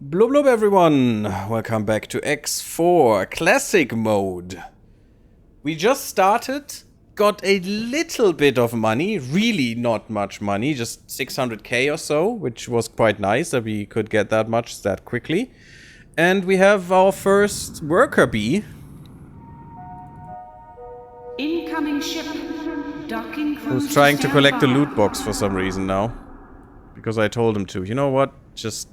Blub blub everyone, welcome back to X4 Classic Mode. We just started, got a little bit of money, really not much money, just 600k or so, which was quite nice that we could get that much that quickly. And we have our first worker bee. Incoming ship. Docking Who's trying to collect the loot box for some reason now. Because I told him to. You know what? Just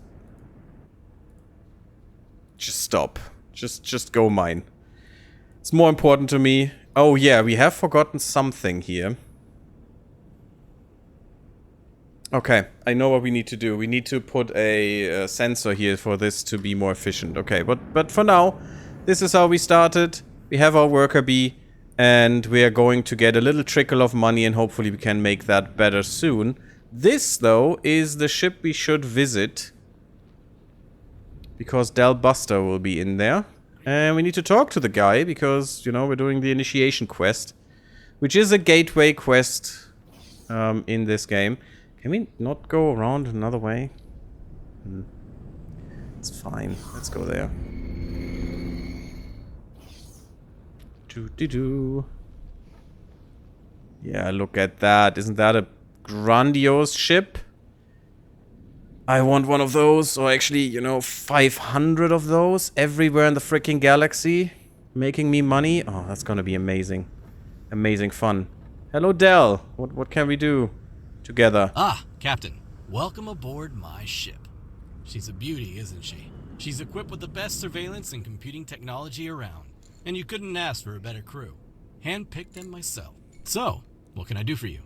stop. Just go mine. It's more important to me. Oh yeah, we have forgotten something here. Okay, I know what we need to do. We need to put a sensor here for this to be more efficient. Okay, but for now, this is how we started. We have our worker bee, and we are going to get a little trickle of money, and hopefully we can make that better soon. This, though, is the ship we should visit. Because Del Buster will be in there. And we need to talk to the guy because, you know, we're doing the initiation quest. Which is a gateway quest in this game. Can we not go around another way? It's fine. Let's go there. Doo-doo-doo. Yeah, look at that. Isn't that a grandiose ship? I want one of those, or actually, you know, 500 of those everywhere in the freaking galaxy, making me money. Oh, that's gonna be amazing. Amazing fun. Hello, Del. What can we do together? Ah, Captain. Welcome aboard my ship. She's a beauty, isn't she? She's equipped with the best surveillance and computing technology around. And you couldn't ask for a better crew. Handpicked them myself. So, what can I do for you?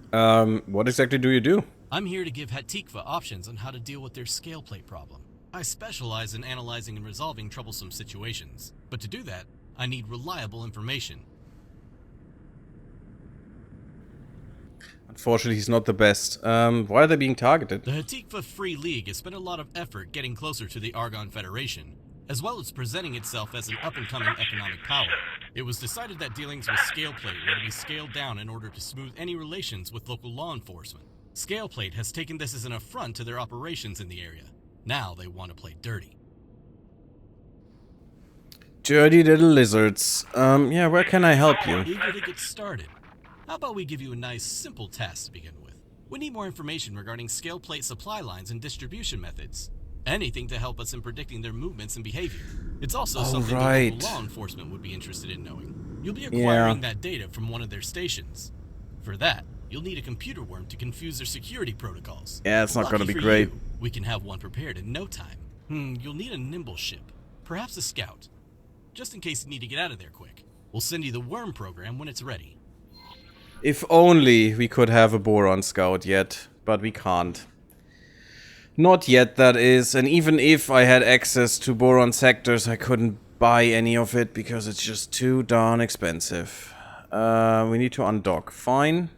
What exactly do you do? I'm here to give Hatikva options on how to deal with their scale plate problem. I specialize in analyzing and resolving troublesome situations. But to do that, I need reliable information. Unfortunately, he's not the best. Why are they being targeted? The Hatikva Free League has spent a lot of effort getting closer to the Argon Federation, as well as presenting itself as an up-and-coming economic power. It was decided that dealings with Scaleplate were to be scaled down in order to smooth any relations with local law enforcement. Scaleplate has taken this as an affront to their operations in the area. Now they want to play dirty. Dirty little lizards. Yeah, where can I help you? Eager to get started. How about we give you a nice, simple task to begin with? We need more information regarding Scaleplate supply lines and distribution methods. Anything to help us in predicting their movements and behavior. It's also something that local law enforcement would be interested in knowing. You'll be acquiring that data from one of their stations. For that, you'll need a computer worm to confuse their security protocols. Yeah, it's not going to be great. We can have one prepared in no time. You'll need a nimble ship. Perhaps a scout. Just in case you need to get out of there quick. We'll send you the worm program when it's ready. If only we could have a boron scout yet, but we can't. Not yet, that is, and even if I had access to boron sectors, I couldn't buy any of it because it's just too darn expensive. We need to undock. Fine.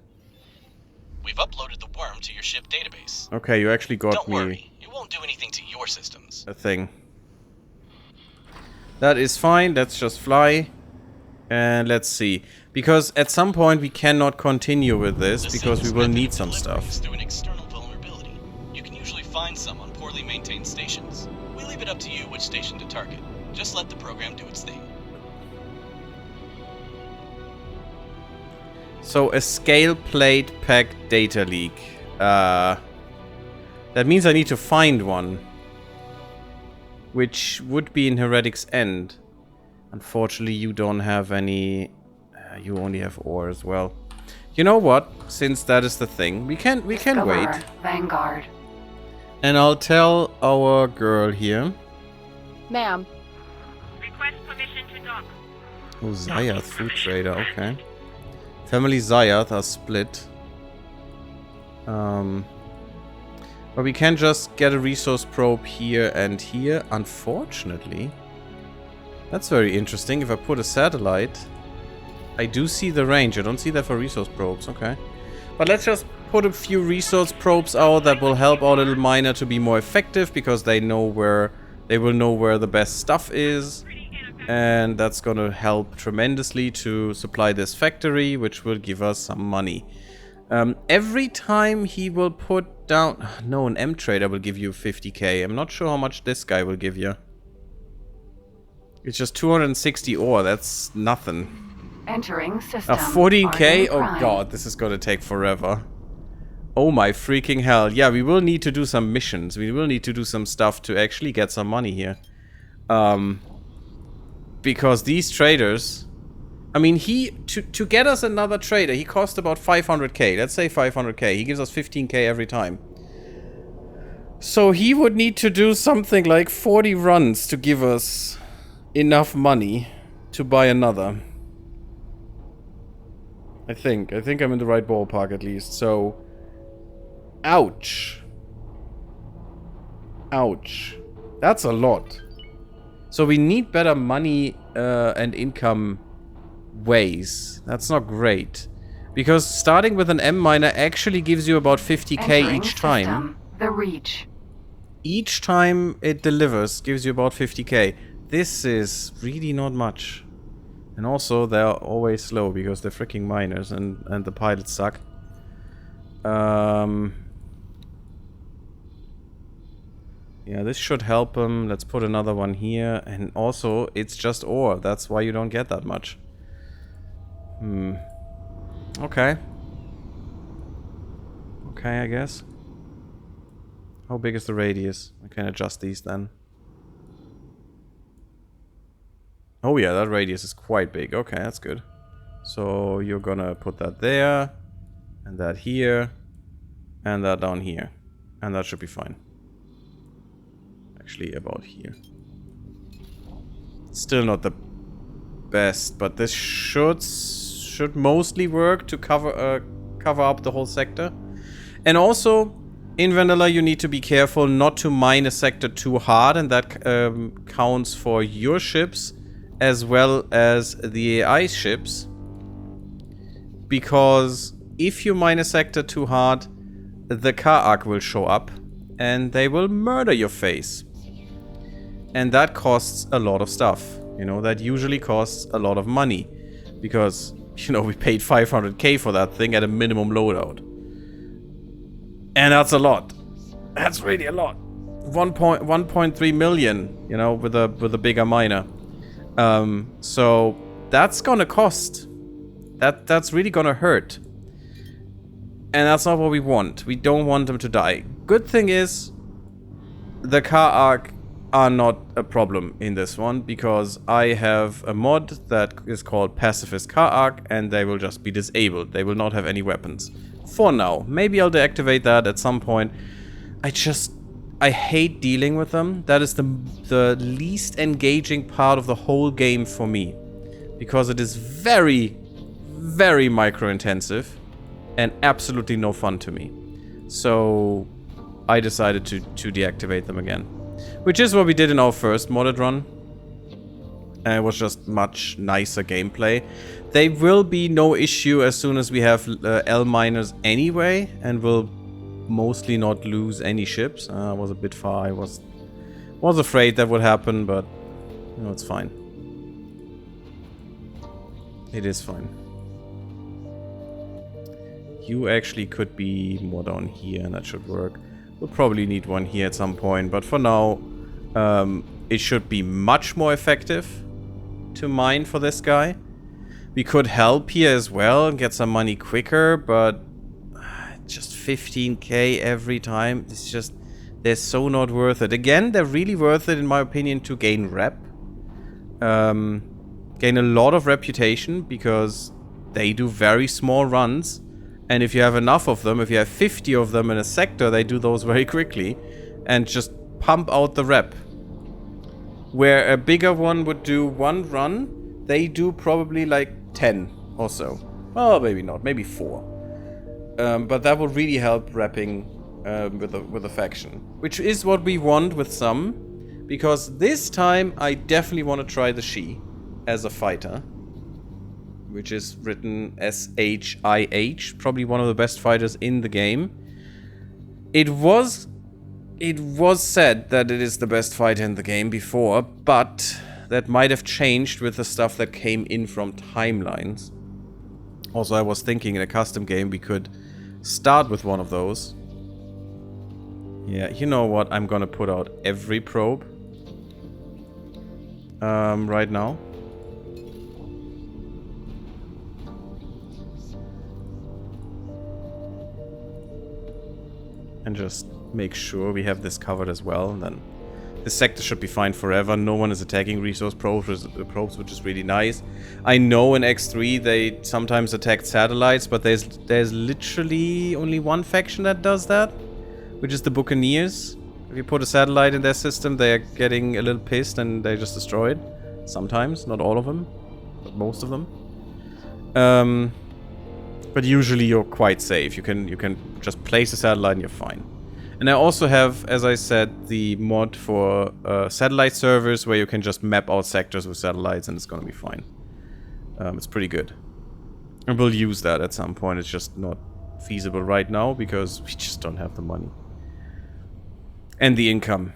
We've uploaded the worm to your ship database. Okay, you actually got Don't worry, it won't do anything to your systems. A thing. That is fine, let's just fly. And let's see. Because at some point we cannot continue with this because we will need some stuff. Through an external vulnerability. You can usually find some on poorly maintained stations. We leave it up to you which station to target. Just let the program do its thing. So a scale plate pack data leak. That means I need to find one. Which would be in Heretic's End. Unfortunately, you don't have any... you only have ore as well. You know what? Since that is the thing, we can wait. Vanguard. And I'll tell our girl here. Ma'am. Request permission to dock. Oh, Zayath, food trader, okay. Family Zayath are split. But we can just get a resource probe here and here, unfortunately. That's very interesting. If I put a satellite, I do see the range. I don't see that for resource probes. Okay. But let's just put a few resource probes out that will help our little miner to be more effective because they know where they will know where the best stuff is. And that's gonna help tremendously to supply this factory, which will give us some money. Every time he will put down... No, an M trader will give you 50k. I'm not sure how much this guy will give you. It's just 260 ore. That's nothing. Entering system. 14k? Oh god, this is gonna take forever. Oh my freaking hell. Yeah, we will need to do some missions. We will need to do some stuff to actually get some money here. Because these traders... I mean, to get us another trader, he cost about 500k. Let's say 500k. He gives us 15k every time. So he would need to do something like 40 runs to give us enough money to buy another. I think I'm in the right ballpark at least. So, ouch. Ouch. That's a lot. So we need better money and income ways. That's not great. Because starting with an M miner actually gives you about 50k each time. System. The reach. Each time it delivers gives you about 50k. This is really not much. And also they're always slow because they're freaking miners and the pilots suck. Yeah, this should help them. Let's put another one here. And also, it's just ore. That's why you don't get that much. Okay. Okay, I guess. How big is the radius? I can adjust these then. Oh yeah, that radius is quite big. Okay, that's good. So you're gonna put that there, and that here, and that down here. And that should be fine. Actually, about here. Still not the best, but this should mostly work to cover up the whole sector. And also, in vanilla, you need to be careful not to mine a sector too hard, and that counts for your ships as well as the AI ships. Because if you mine a sector too hard, the car arc will show up and they will murder your face. And that costs a lot of stuff. You know, that usually costs a lot of money. Because, you know, we paid 500k for that thing at a minimum loadout. And that's a lot. That's really a lot. 1.3 million, you know, with a bigger miner. So that's gonna cost. That's really gonna hurt. And that's not what we want. We don't want them to die. Good thing is, the car arc are not a problem in this one, because I have a mod that is called Pacifist Car Arc, and they will just be disabled. They will not have any weapons. For now. Maybe I'll deactivate that at some point. I hate dealing with them. That is the least engaging part of the whole game for me. Because it is very, very micro-intensive and absolutely no fun to me. So I decided to deactivate them again. Which is what we did in our first modded run. And it was just much nicer gameplay. They will be no issue as soon as we have L miners anyway, and will mostly not lose any ships. I was a bit far. I was afraid that would happen, but you know, it's fine. It is fine. You actually could be more down here, and that should work. We'll probably need one here at some point, but for now, it should be much more effective to mine for this guy. We could help here as well and get some money quicker, but just 15k every time. It's just, they're so not worth it. Again, they're really worth it in my opinion to gain rep. Gain a lot of reputation because they do very small runs. And if you have enough of them, if you have 50 of them in a sector, they do those very quickly and just pump out the rep. Where a bigger one would do one run, they do probably like 10 or so. Well, maybe not, maybe 4. But that will really help repping with a faction. Which is what we want with some. Because this time, I definitely want to try the She as a fighter. Which is written S-H-I-H. Probably one of the best fighters in the game. It was said that it is the best fighter in the game before, but that might have changed with the stuff that came in from timelines. Also, I was thinking in a custom game we could start with one of those. Yeah, you know what? I'm gonna put out every probe. Right now. And just make sure we have this covered as well, and then this sector should be fine forever. No one is attacking resource probes, which is really nice. I know in X3 they sometimes attack satellites, but there's literally only one faction that does that, which is the Buccaneers. If you put a satellite in their system, they are getting a little pissed and they just destroy it. Sometimes, not all of them, but most of them. But usually you're quite safe. You can just place a satellite and you're fine. And I also have, as I said, the mod for satellite servers where you can just map out sectors with satellites and it's gonna be fine. It's pretty good. And we'll use that at some point. It's just not feasible right now because we just don't have the money. And the income.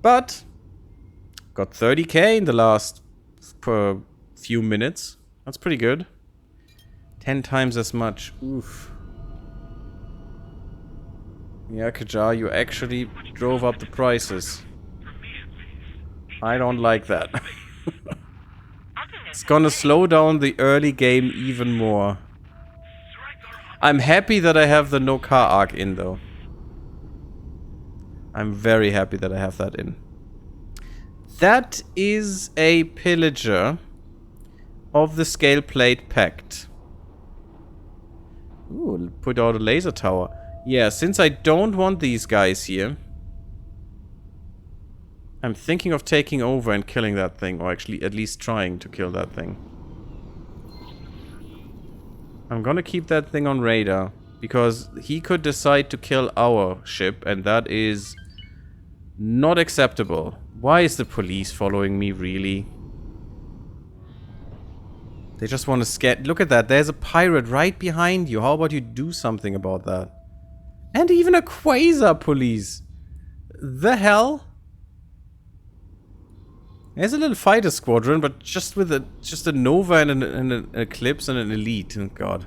But got 30k in the last few minutes. That's pretty good. 10 times as much. Oof. Yeah, Kajar, you actually drove up the prices. I don't like that. It's gonna slow down the early game even more. I'm happy that I have the no car arc in, though. I'm very happy that I have that in. That is a pillager of the Scale Plate Pact. Ooh, put out a laser tower. Yeah, since I don't want these guys here, I'm thinking of taking over and killing that thing, or actually at least trying to kill that thing. I'm gonna keep that thing on radar, because he could decide to kill our ship, and that is not acceptable. Why is the police following me, really? They just want to scare... Look at that, there's a pirate right behind you. How about you do something about that? And even a quasar police. The hell? There's a little fighter squadron, but just with a Nova and an Eclipse and an Elite. Oh, God.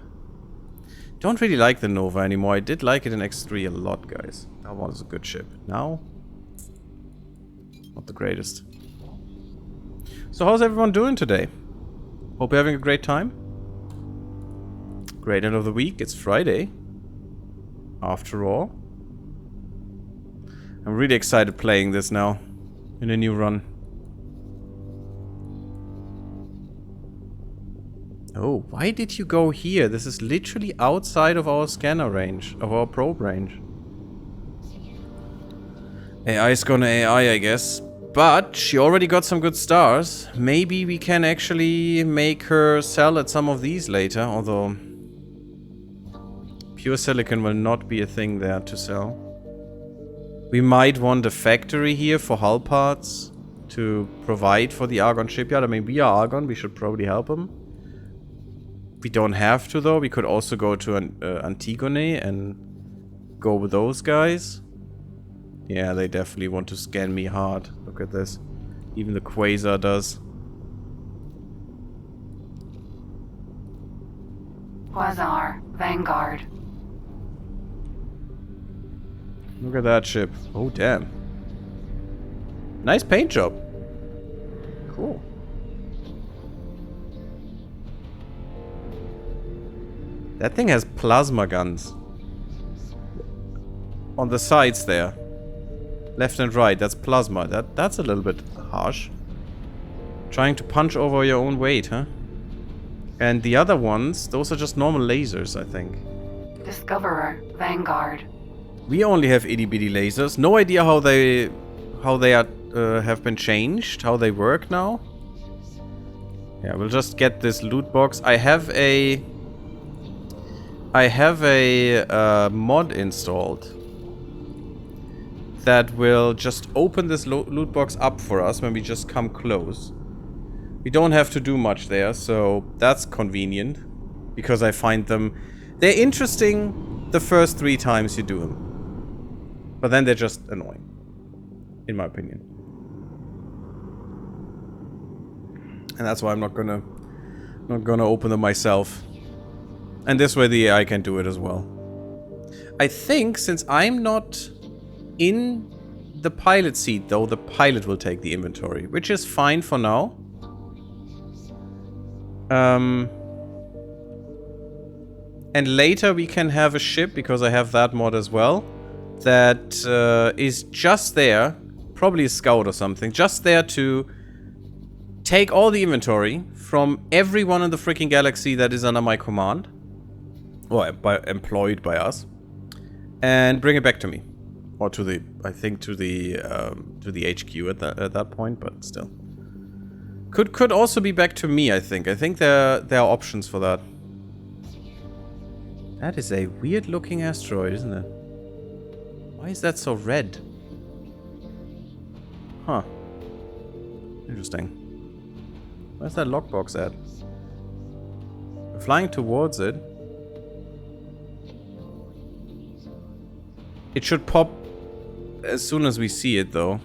Don't really like the Nova anymore. I did like it in X3 a lot, guys. That was a good ship. Now, not the greatest. So how's everyone doing today? Hope you're having a great time. Great end of the week. It's Friday. After all. I'm really excited playing this now. In a new run. Oh, why did you go here? This is literally outside of our scanner range. Of our probe range. AI is gonna AI, I guess. But she already got some good stars. Maybe we can actually make her sell at some of these later. Although... pure silicon will not be a thing there to sell. We might want a factory here for hull parts. To provide for the Argon shipyard. I mean, we are Argon. We should probably help them. We don't have to, though. We could also go to Antigone and go with those guys. Yeah, they definitely want to scan me hard. Look at this. Even the Quasar does. Quasar, Vanguard. Look at that ship. Oh, damn. Nice paint job. Cool. That thing has plasma guns. On the sides there. Left and right, that's plasma. That's a little bit harsh. Trying to punch over your own weight, huh? And the other ones, those are just normal lasers, I think. Discoverer, Vanguard. We only have itty bitty lasers. No idea how they are have been changed, how they work now. Yeah, we'll just get this loot box. I have a mod installed that will just open this loot box up for us when we just come close. We don't have to do much there, so that's convenient. Because I find them... they're interesting the first 3 times you do them. But then they're just annoying. In my opinion. And that's why I'm not gonna open them myself. And this way the AI can do it as well. I think since I'm not in the pilot seat, though, the pilot will take the inventory, which is fine for now. And later we can have a ship, because I have that mod as well, that is just there, probably a scout or something, just there to take all the inventory from everyone in the freaking galaxy that is under my command, or employed by us, and bring it back to me, or to the, I think to the HQ at that point, but still, could also be back to me. I think there are options for that. That is a weird looking asteroid, isn't it? Why is that so red? Huh. Interesting. Where's that lockbox at? We're flying towards it. It should pop as soon as we see it, though.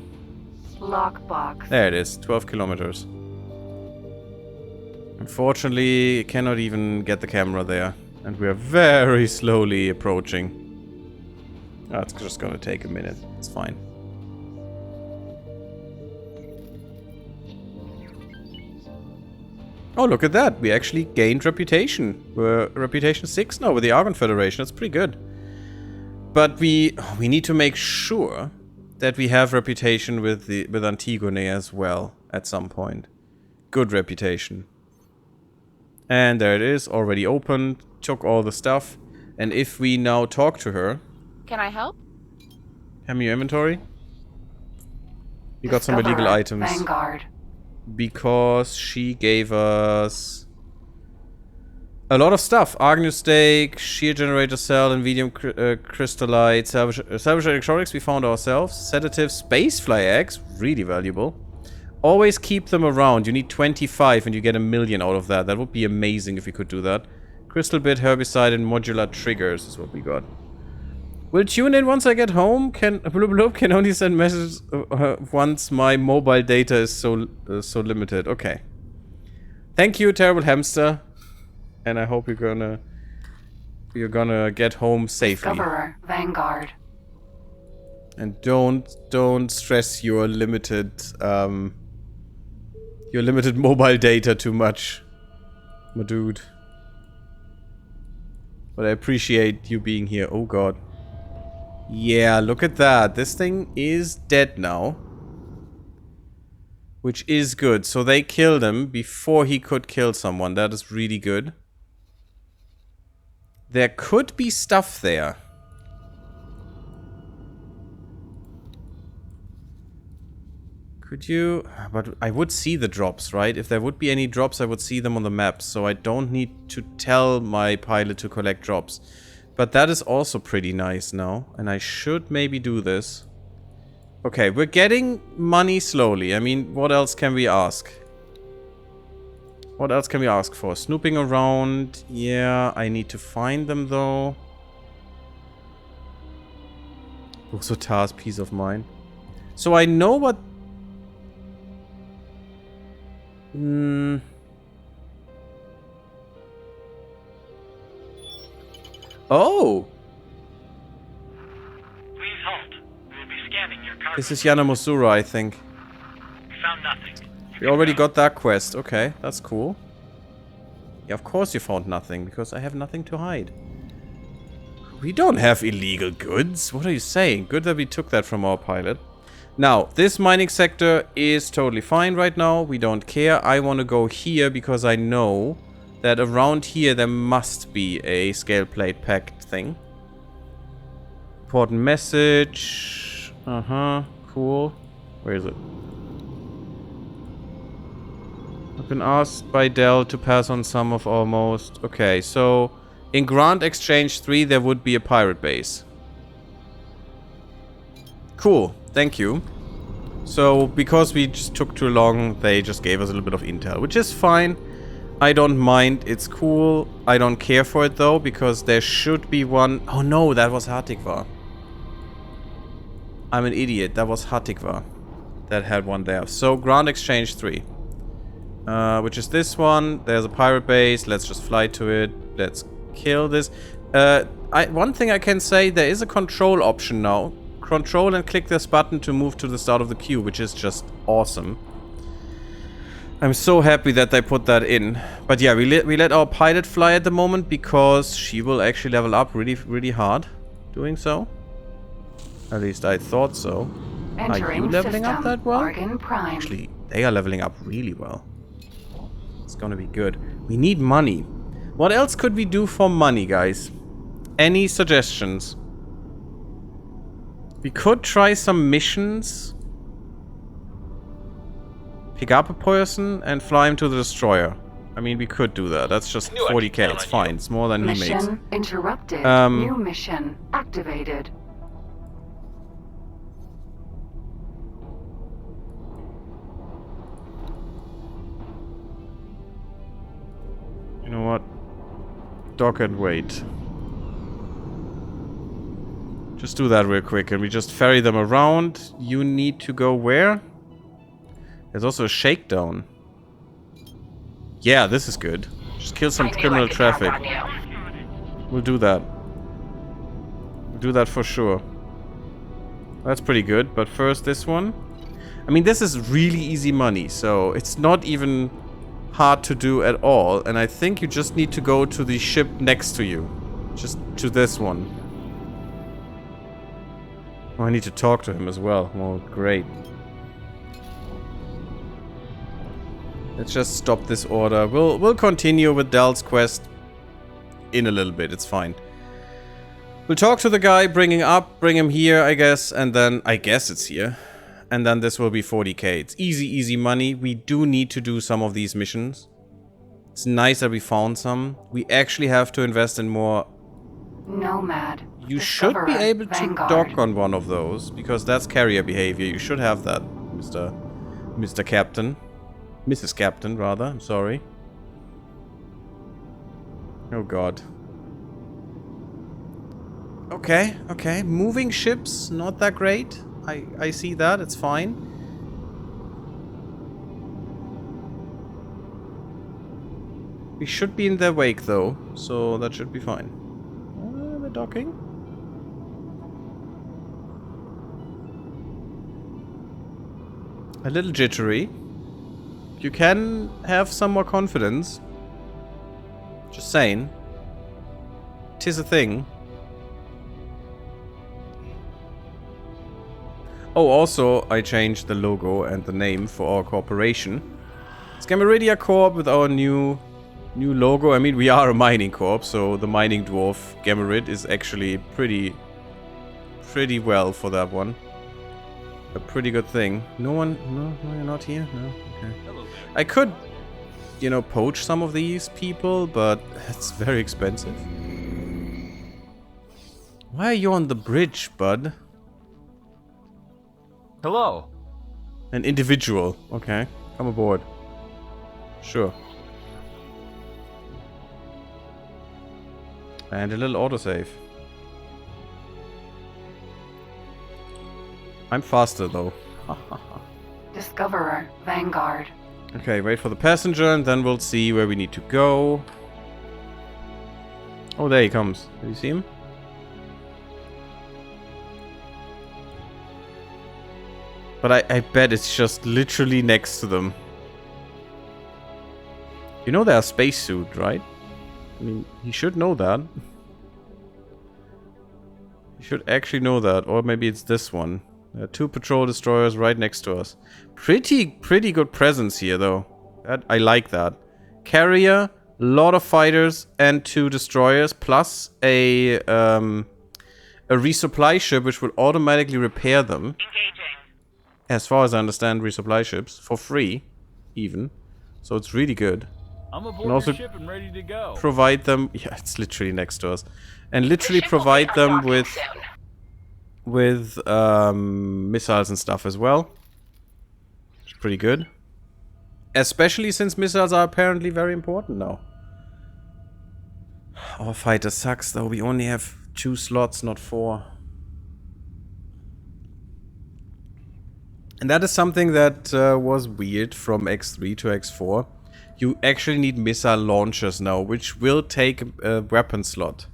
Lockbox. There it is, 12 kilometers. Unfortunately, cannot even get the camera there. And we are very slowly approaching. Oh, it's just gonna take a minute. It's fine. Oh, look at that. We actually gained reputation. We're reputation 6 now with the Argon Federation. That's pretty good. But we need to make sure that we have reputation with Antigone as well at some point. Good reputation. And there it is, already opened. Took all the stuff. And if we now talk to her... Can I help? Hand me your inventory. We got some illegal items. Vanguard. Because she gave us a lot of stuff. Argon steak, shear generator cell, Invidium crystallite, salvage electronics we found ourselves, sedatives, spacefly eggs, really valuable. Always keep them around. You need 25 and you get 1 million out of that. That would be amazing if we could do that. Crystal bit, herbicide, and modular triggers is what we got. Will tune in once I get home. Can only send messages once my mobile data is so limited. Okay. Thank you, terrible hamster. And I hope you're gonna get home safely. Discoverer, Vanguard. And don't stress your limited mobile data too much, my dude. But I appreciate you being here. Oh god. Yeah, look at that. This thing is dead now. Which is good. So they killed him before he could kill someone. That is really good. There could be stuff there. Could you... But I would see the drops, right? If there would be any drops, I would see them on the map. So I don't need to tell my pilot to collect drops. But that is also pretty nice now. And I should maybe do this. Okay, we're getting money slowly. I mean, what else can we ask? What else can we ask for? Snooping around. Yeah, I need to find them though. Also Tars, peace of mind. So I know what... Oh! Please halt. We will be scanning your cargo. This is Yana Mosura, I think. We found nothing. We already got that quest. Okay, that's cool. Yeah, of course you found nothing, because I have nothing to hide. We don't have illegal goods. What are you saying? Good that we took that from our pilot. Now, this mining sector is totally fine right now. We don't care. I want to go here because I know that around here there must be a scale plate packed thing. Important message. Cool. Where is it? I've been asked by Dell to pass on some of almost... Okay, so in Grand Exchange 3 there would be a pirate base. Cool, thank you. So, because we just took too long, they just gave us a little bit of intel, which is fine. I don't mind, it's cool. I don't care for it though, because there should be one... Oh no, that was Hatikva. I'm an idiot, that was Hatikva. That had one there. So, Grand Exchange 3. Which is this one. There's a pirate base. Let's just fly to it. Let's kill this. One thing I can say, there is a control option now. Control and click this button to move to the start of the queue, which is just awesome. I'm so happy that they put that in. But yeah, we let our pilot fly at the moment because she will actually level up really, really hard doing so. At least I thought so. Are you leveling up that well? Actually, they are leveling up really well. It's gonna be good. We need money. What else could we do for money, guys? Any suggestions? We could try some missions. Pick up a person and fly him to the destroyer. I mean, we could do that. That's just 40k. It's fine. It's more than he makes. Mission interrupted. New mission activated. You know what? Dock and wait. Just do that real quick and we just ferry them around. You need to go where? There's also a shakedown. Yeah, this is good. Just kill some criminal traffic. We'll do that. We'll do that for sure. That's pretty good, but first this one. I mean, this is really easy money, so it's not even hard to do at all. And I think you just need to go to the ship next to you. Just to this one. Oh, I need to talk to him as well. Oh, great. Let's just stop this order. We'll continue with Del's quest in a little bit. It's fine. We'll talk to the guy, bring him here, I guess, and then I guess it's here. And then this will be 40k. It's easy, easy money. We do need to do some of these missions. It's nice that we found some. We actually have to invest in more. Nomad. You should be able to dock on one of those, because that's carrier behavior. You should have that, Mr. Captain. Mrs. Captain, rather. I'm sorry. Oh god. Okay, okay. Moving ships, not that great. I see that, it's fine. We should be in their wake though, so that should be fine. They're docking. A little jittery. You can have some more confidence. Just saying. 'Tis a thing. Oh, also, I changed the logo and the name for our corporation. It's Gammaridia Corp with our new logo. I mean, we are a mining corp, so the mining dwarf Gammarid is actually pretty well for that one. A pretty good thing. No, you're not here? No? Okay. Hello there. I could, you know, poach some of these people, but it's very expensive. Why are you on the bridge, bud? Hello. An individual. Okay. Come aboard. Sure. And a little autosave. I'm faster though. Discoverer, Vanguard. Okay, wait for the passenger and then we'll see where we need to go. Oh, there he comes. Do you see him? But I bet it's just literally next to them. You know they're a spacesuit, right? I mean, he should know that. He should actually know that. Or maybe it's this one. There are 2 patrol destroyers right next to us. Pretty good presence here, though. I like that. Carrier, a lot of fighters, and 2 destroyers, plus a resupply ship, which will automatically repair them. Engaging. As far as I understand, resupply ships for free, even. So it's really good. I'm aboard And also your ship and ready to go. provide them. Yeah, it's literally next to us, and literally provide them with missiles and stuff as well. It's pretty good. Especially since missiles are apparently very important now. Our fighter sucks though. We only have 2 slots, not 4. And that is something that was weird from X3 to X4. You actually need missile launchers now, which will take a weapon slot.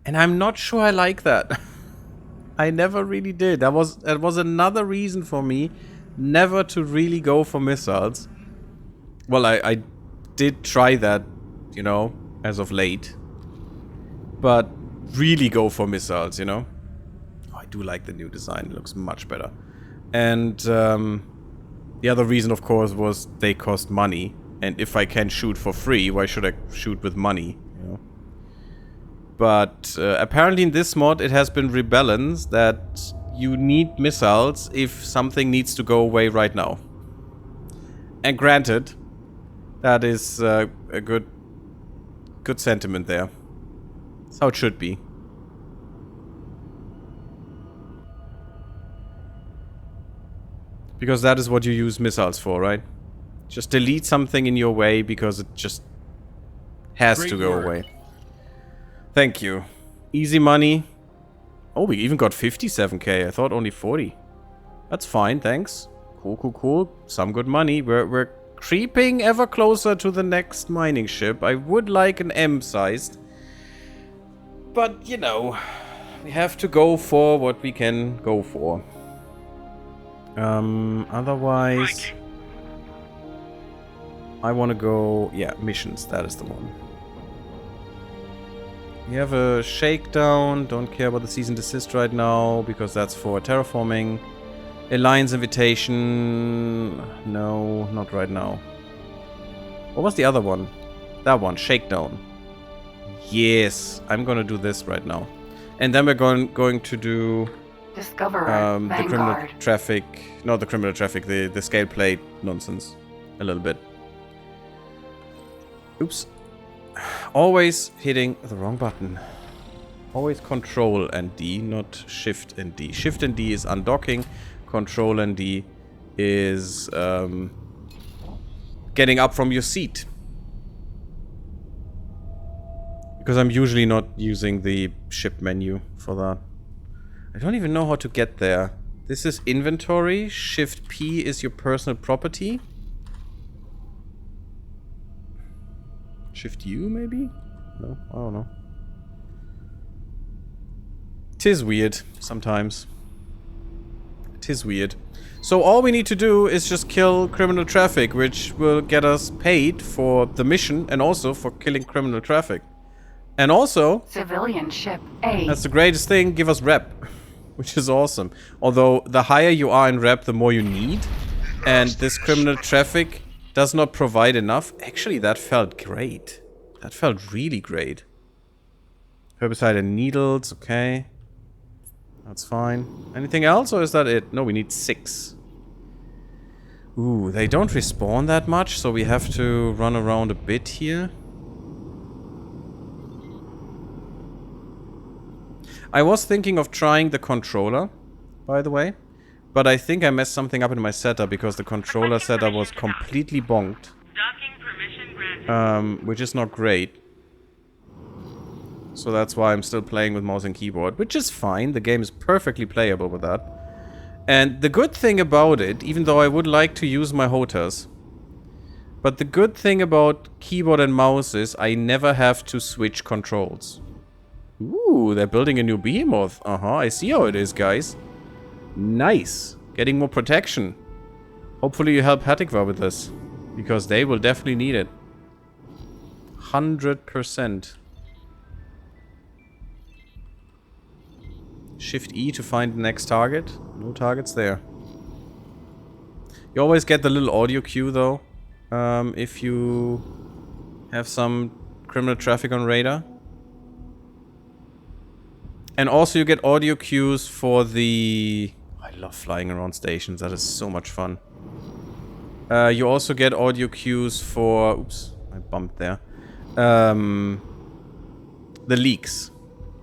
And I'm not sure I like that. I never really did. That was another reason for me never to really go for missiles. Well, I did try that, you know, as of late. But really go for missiles, you know? Oh, I do like the new design. It looks much better. And the other reason, of course, was they cost money. And if I can shoot for free, why should I shoot with money? You know? But apparently in this mod, it has been rebalanced that you need missiles if something needs to go away right now. And granted, that is a good sentiment there. That's how it should be. Because that is what you use missiles for, right? Just delete something in your way because it just has to go away. Thank you. Easy money. Oh, we even got 57k. I thought only 40. That's fine, thanks. Cool, cool, cool. Some good money. We're creeping ever closer to the next mining ship. I would like an M-sized. But, you know, we have to go for what we can go for. Otherwise... I want to go... Yeah, missions. That is the one. We have a shakedown. Don't care about the cease and desist right now, because that's for terraforming. Alliance invitation... No, not right now. What was the other one? That one, shakedown. Yes, I'm gonna do this right now. And then we're going to do... Discoverer, the criminal traffic... Not the criminal traffic, the scale plate nonsense. A little bit. Oops. Always hitting the wrong button. Always Control and D, not Shift and D. Shift and D is undocking. Control and D is getting up from your seat. Because I'm usually not using the ship menu for that. I don't even know how to get there. This is inventory. Shift P is your personal property. Shift U, maybe? No, I don't know. Tis weird, sometimes. Tis weird. So all we need to do is just kill criminal traffic, which will get us paid for the mission and also for killing criminal traffic. And also... Civilian ship A. That's the greatest thing, give us rep. Which is awesome. Although, the higher you are in rep, the more you need. And this criminal traffic... does not provide enough. Actually, that felt great. That felt really great. Herbicide and needles, okay. That's fine. Anything else, or is that it? No, we need 6. Ooh, they don't respawn that much, so we have to run around a bit here. I was thinking of trying the controller, by the way. But I think I messed something up in my setup because the controller setup was completely bonked. Docking permission granted. Which is not great. So that's why I'm still playing with mouse and keyboard, which is fine. The game is perfectly playable with that. And the good thing about it, even though I would like to use my HOTAS, but the good thing about keyboard and mouse is I never have to switch controls. Ooh, they're building a new behemoth. I see how it is, guys. Nice. Getting more protection. Hopefully you help Hatikva with this. Because they will definitely need it. 100%. Shift E to find the next target. No targets there. You always get the little audio cue though. If you have some criminal traffic on radar. And also you get audio cues for the... I love flying around stations. That is so much fun. You also get audio cues for... Oops, I bumped there. The leaks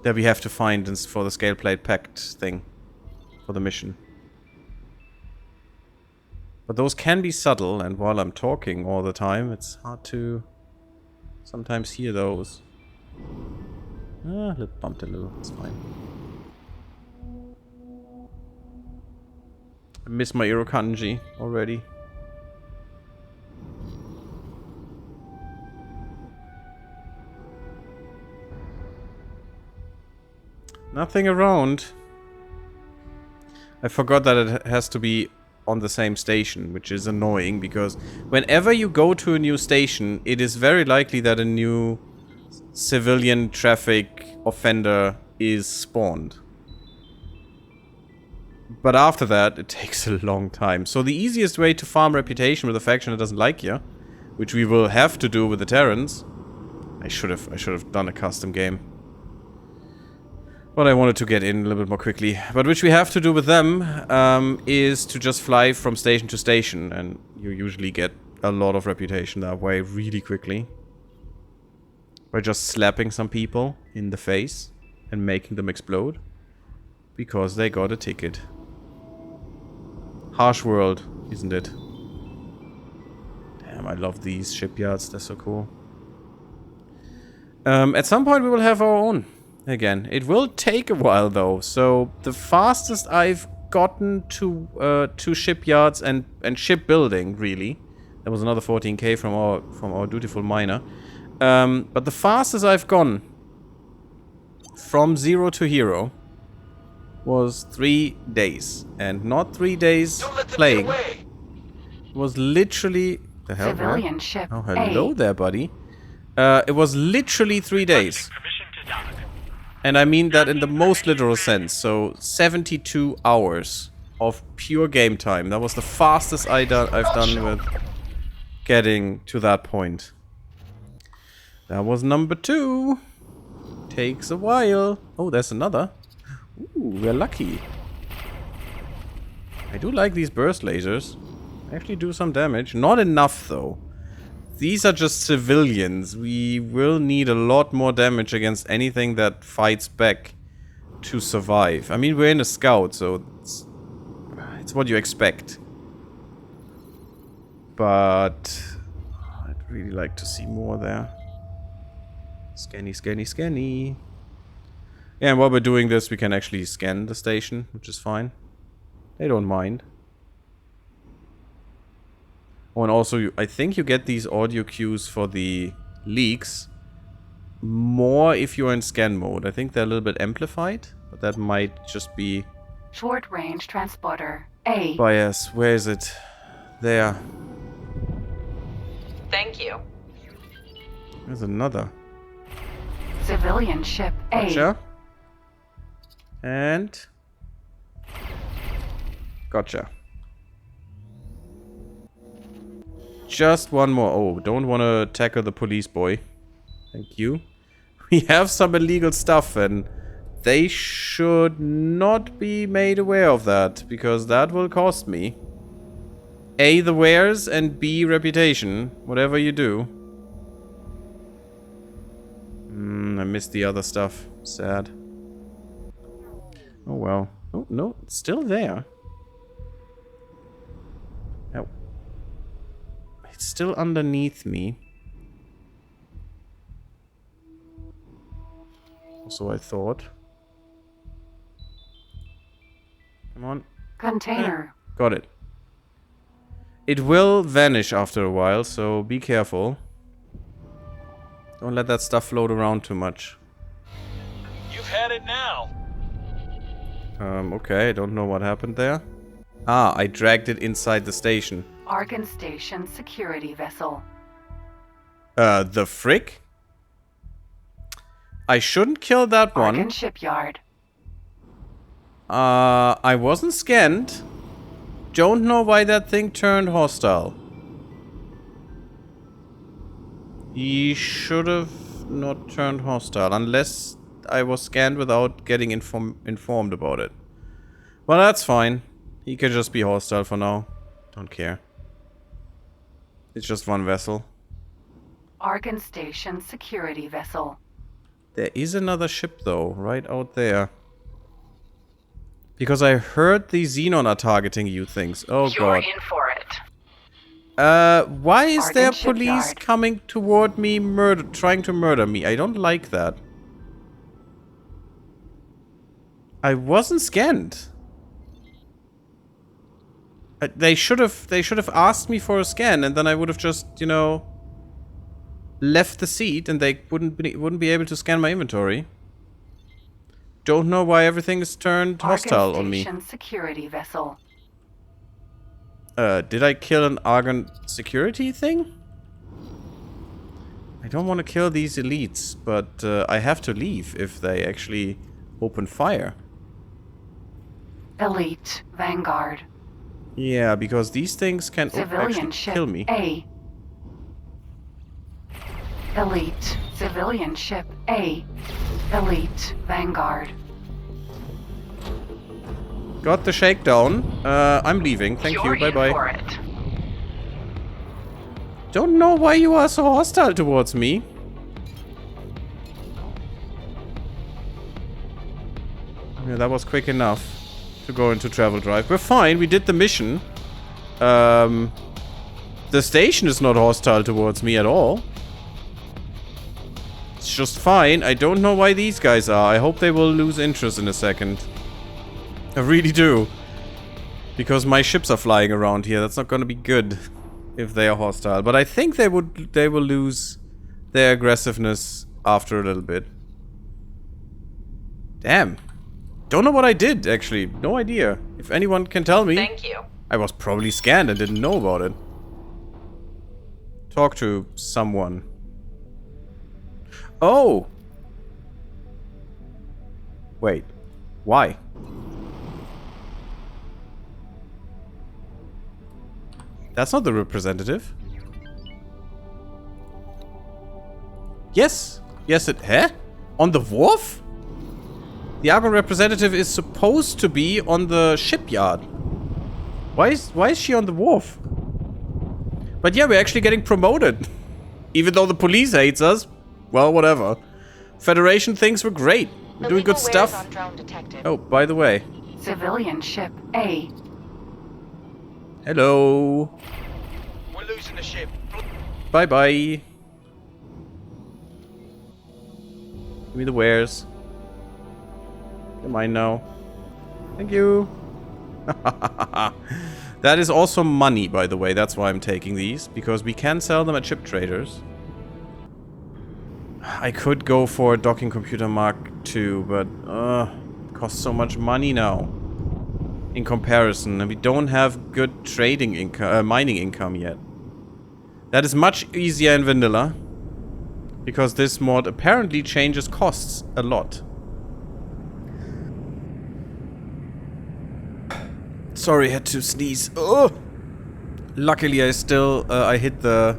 that we have to find for the scale plate pact thing. For the mission. But those can be subtle, and while I'm talking all the time, it's hard to sometimes hear those. Bumped a little. It's fine. I miss my Irokanji already. Nothing around. I forgot that it has to be on the same station, which is annoying because whenever you go to a new station, it is very likely that a new civilian traffic offender is spawned. But after that, it takes a long time. So the easiest way to farm reputation with a faction that doesn't like you, which we will have to do with the Terrans. I should have done a custom game. But I wanted to get in a little bit more quickly. But which we have to do with them is to just fly from station to station. And you usually get a lot of reputation that way really quickly. By just slapping some people in the face and making them explode. Because they got a ticket. Harsh world, isn't it? Damn, I love these shipyards. They're so cool. At some point we will have our own. Again, it will take a while though. So the fastest I've gotten to shipyards and shipbuilding, really, that was another 14k from our dutiful miner. But the fastest I've gone from 0 to hero was 3 days, and not 3 days playing. It was literally the hell. Civilian ship. Oh, hello there, buddy. It was literally 3 days. And I mean that in the most literal sense. So 72 hours of pure game time. That was the fastest I've done with getting to that point. That was number 2. Takes a while. Oh, there's another. Ooh, we're lucky. I do like these burst lasers. Actually do some damage. Not enough though. These are just civilians. We will need a lot more damage against anything that fights back to survive. I mean, we're in a scout, so it's what you expect. But I'd really like to see more there. Scanny, scanny, scanny. Yeah, and while we're doing this, we can actually scan the station, which is fine. They don't mind. Oh, and also, I think you get these audio cues for the leaks more if you're in scan mode. I think they're a little bit amplified, but that might just be... Short range transporter. A. Bias. Where is it? There. Thank you. There's another. Civilian ship. A. Gotcha. And... Gotcha. Just one more. Oh, don't want to tackle the police boy. Thank you. We have some illegal stuff and they should not be made aware of that, because that will cost me A, the wares, and B, reputation. Whatever you do. I missed the other stuff. Sad. Oh well. Oh, no. It's still there. Oh. It's still underneath me. So I thought. Come on. Container. Got it. It will vanish after a while, so be careful. Don't let that stuff float around too much. You've had it now. Okay, I don't know what happened there. Ah, I dragged it inside the station. Argon Station security vessel. The frick? I shouldn't kill that one. Argon shipyard. I wasn't scanned. Don't know why that thing turned hostile. He should have not turned hostile, unless I was scanned without getting informed about it. Well, that's fine. He could just be hostile for now. Don't care. It's just one vessel. Argon Station security vessel. There is another ship though, right out there. Because I heard the Xenon are targeting you things. Oh You're god. in for it. Why is Argon there police shipyard. coming toward me, trying to murder me? I don't like that. I wasn't scanned. They should have asked me for a scan, and then I would have just, you know, left the seat, and they wouldn't be able to scan my inventory. don't know why everything is turned hostile Argon on me. Station security vessel. Did I kill an Argon security thing? I don't want to kill these elites, but I have to leave if they actually open fire. Elite Vanguard. Yeah, because these things can Civilian actually ship kill me. A. Elite civilian ship A. Elite Vanguard. Got the shakedown. I'm leaving. Thank you. You're in Bye-bye. for it. Don't know why you are so hostile towards me. Yeah, that was quick enough to go into travel drive. We're fine. We did the mission. The station is not hostile towards me at all. It's just fine. I don't know why these guys are. I hope they will lose interest in a second. I really do. Because my ships are flying around here. That's not gonna be good if they are hostile. But I think they will lose their aggressiveness after a little bit. Damn. Don't know what I did, actually. No idea. If anyone can tell me. Thank you. I was probably scanned and didn't know about it. Talk to someone. Oh! Wait. Why? That's not the representative. Yes. Yes, it... Huh? On the wharf? The Argon representative is supposed to be on the shipyard. Why is she on the wharf? But yeah, we're actually getting promoted. Even though the police hates us. Well, whatever. Federation thinks we're great. We're doing good stuff. Oh, by the way. Civilian ship A. Hello. We're losing the ship. Bye-bye. Give me the wares. Get mine now. Thank you. That is also money, by the way. That's why I'm taking these. Because we can sell them at ship traders. I could go for a docking computer Mark II, but it costs so much money now. In comparison, and we don't have good trading income, mining income yet. That is much easier in vanilla. Because this mod apparently changes costs a lot. Sorry, had to sneeze. Oh! Luckily, I still I hit the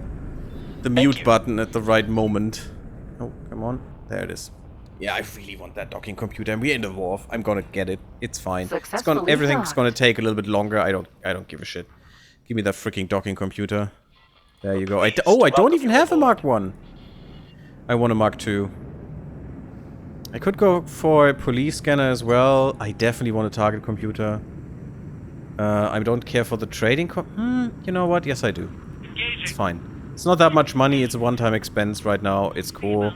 mute button at the right moment. Oh, come on. There it is. Yeah, I really want that docking computer, and we're in the wharf. I'm gonna get it. It's fine. Everything's gonna take a little bit longer. I don't give a shit. Give me that freaking docking computer. There you go. I don't even have a Mark 1. I want a Mark II. I could go for a police scanner as well. I definitely want a target computer. I don't care for the trading you know what? Yes, I do. It's fine. It's not that much money. It's a one-time expense right now. It's cool.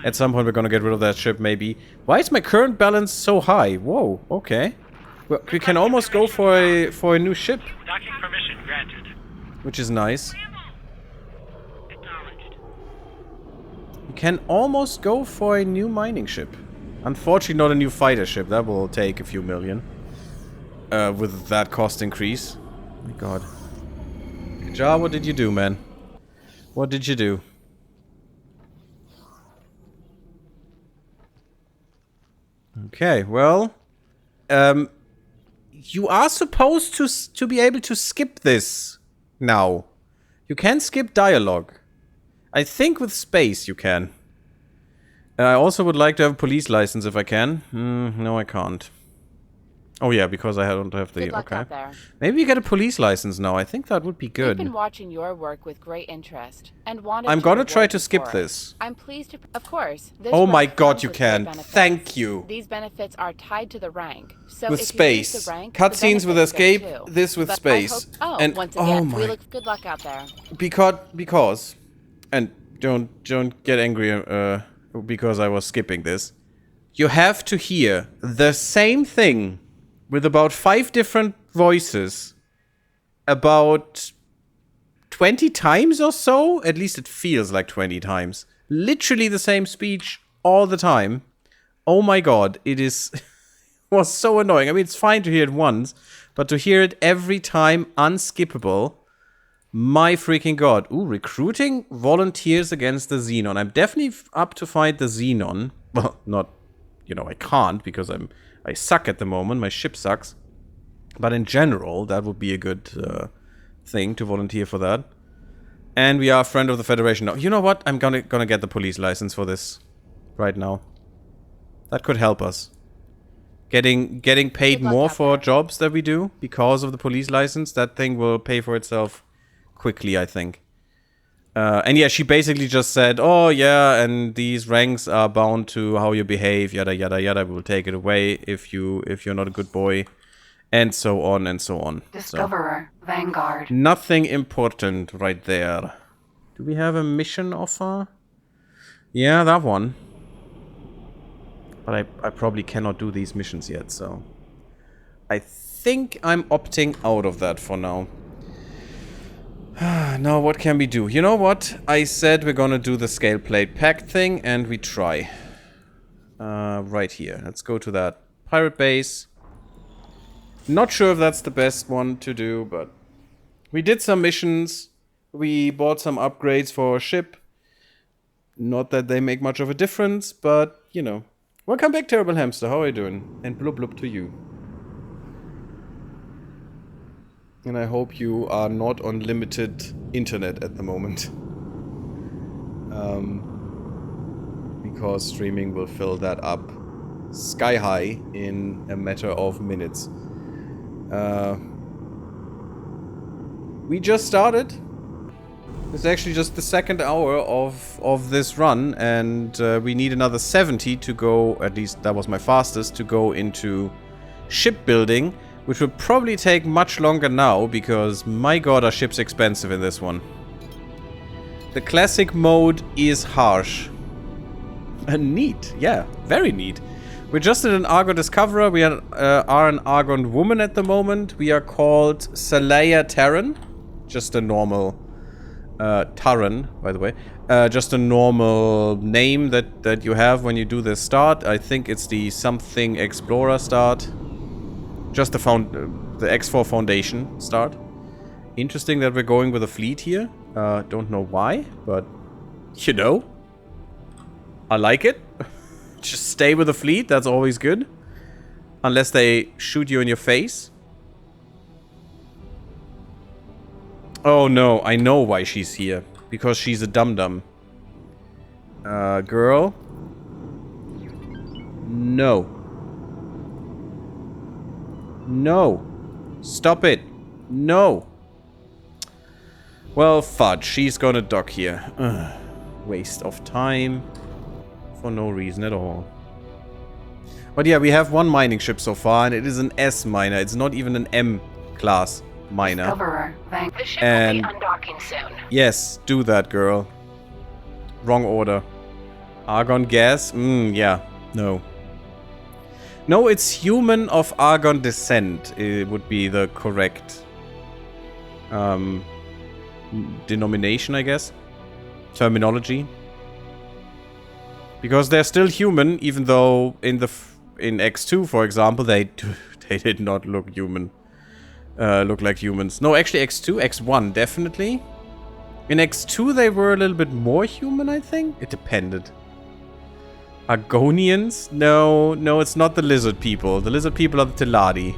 At some point, we're gonna get rid of that ship, maybe. Why is my current balance so high? Whoa, okay. Well, we can almost go for a new ship. Docking permission granted. Which is nice. We can almost go for a new mining ship. Unfortunately, not a new fighter ship. That will take a few million. With that cost increase. Oh my god. Ja, what did you do, man? What did you do? Okay, well... you are supposed to be able to skip this now. You can skip dialogue. I think with space you can. I also would like to have a police license if I can. No, I can't. Oh yeah, because I don't have the... Good luck okay. out there. Maybe you get a police license now. I think that would be We've good. been watching your work with great interest and wanted I'm to gonna reward try to you skip for it. this. I'm pleased to... Of course. This Oh rank my god, comes you with great can. benefits. Thank you. These benefits are tied to the rank. So With if you use space. the rank, Cutscenes the with benefits go escape, too. this with But I space. hope- oh, And- once oh again, my- good luck out there. Because... And don't get angry because I was skipping this. You have to hear the same thing with about 5 different voices about 20 times or so. At least it feels like 20 times. Literally the same speech all the time. Oh my god, it is... was so annoying. I mean, it's fine to hear it once, but to hear it every time, unskippable... My freaking god. Ooh, recruiting volunteers against the Xenon. I'm definitely up to fight the Xenon. Well, not... You know, I can't, because I suck at the moment. My ship sucks. But in general, that would be a good thing to volunteer for that. And we are a friend of the Federation now. You know what? I'm gonna get the police license for this right now. That could help us. Getting paid more for jobs that we do because of the police license. That thing will pay for itself quickly, I think. And yeah, she basically just said, oh yeah, and these ranks are bound to how you behave, yada yada yada. We will take it away if you're not a good boy. And so on and so on. Discoverer, so. Vanguard. Nothing important right there. Do we have a mission offer? Yeah, that one. But I probably cannot do these missions yet, so... I think I'm opting out of that for now. Now, what can we do? You know what? I said we're gonna do the scale plate pact thing, and we try. Right here. Let's go to that pirate base. Not sure if that's the best one to do, but... We did some missions. We bought some upgrades for our ship. Not that they make much of a difference, but, you know. Welcome back, Terrible Hamster. How are you doing? And blub blub to you. And I hope you are not on limited internet at the moment. Because streaming will fill that up sky high in a matter of minutes. We just started. It's actually just the second hour of this run, and we need another 70 to go, at least that was my fastest, to go into shipbuilding, which will probably take much longer now, because my god, are ships expensive in this one. The classic mode is harsh. Neat, yeah, very neat. We're just in an Argon Discoverer. We are an Argon woman at the moment. We are called Salaya Terran. Just a normal... Taran, by the way. Just a normal name that you have when you do the start. I think it's the something Explorer start. Just the X4 Foundation start. Interesting that we're going with a fleet here. Don't know why, but... You know. I like it. Just stay with the fleet, that's always good. Unless they shoot you in your face. Oh no, I know why she's here. Because she's a dum-dum. Girl. No. No. Stop it. No. Well, fudge. She's gonna dock here. Ugh. Waste of time. For no reason at all. But yeah, we have one mining ship so far, and it is an S miner. It's not even an M class miner. Discoverer, the ship will be undocking soon. Yes, do that, girl. Wrong order. Argon gas? Yeah. No. No, it's human of Argon descent. It would be the correct denomination, I guess. Terminology. Because they're still human, even though in X2, for example, they did not look human. Look like humans. No, actually X2, X1, definitely. In X2, they were a little bit more human, I think. It depended. Argonians? No, it's not the lizard people. The lizard people are the Teladi.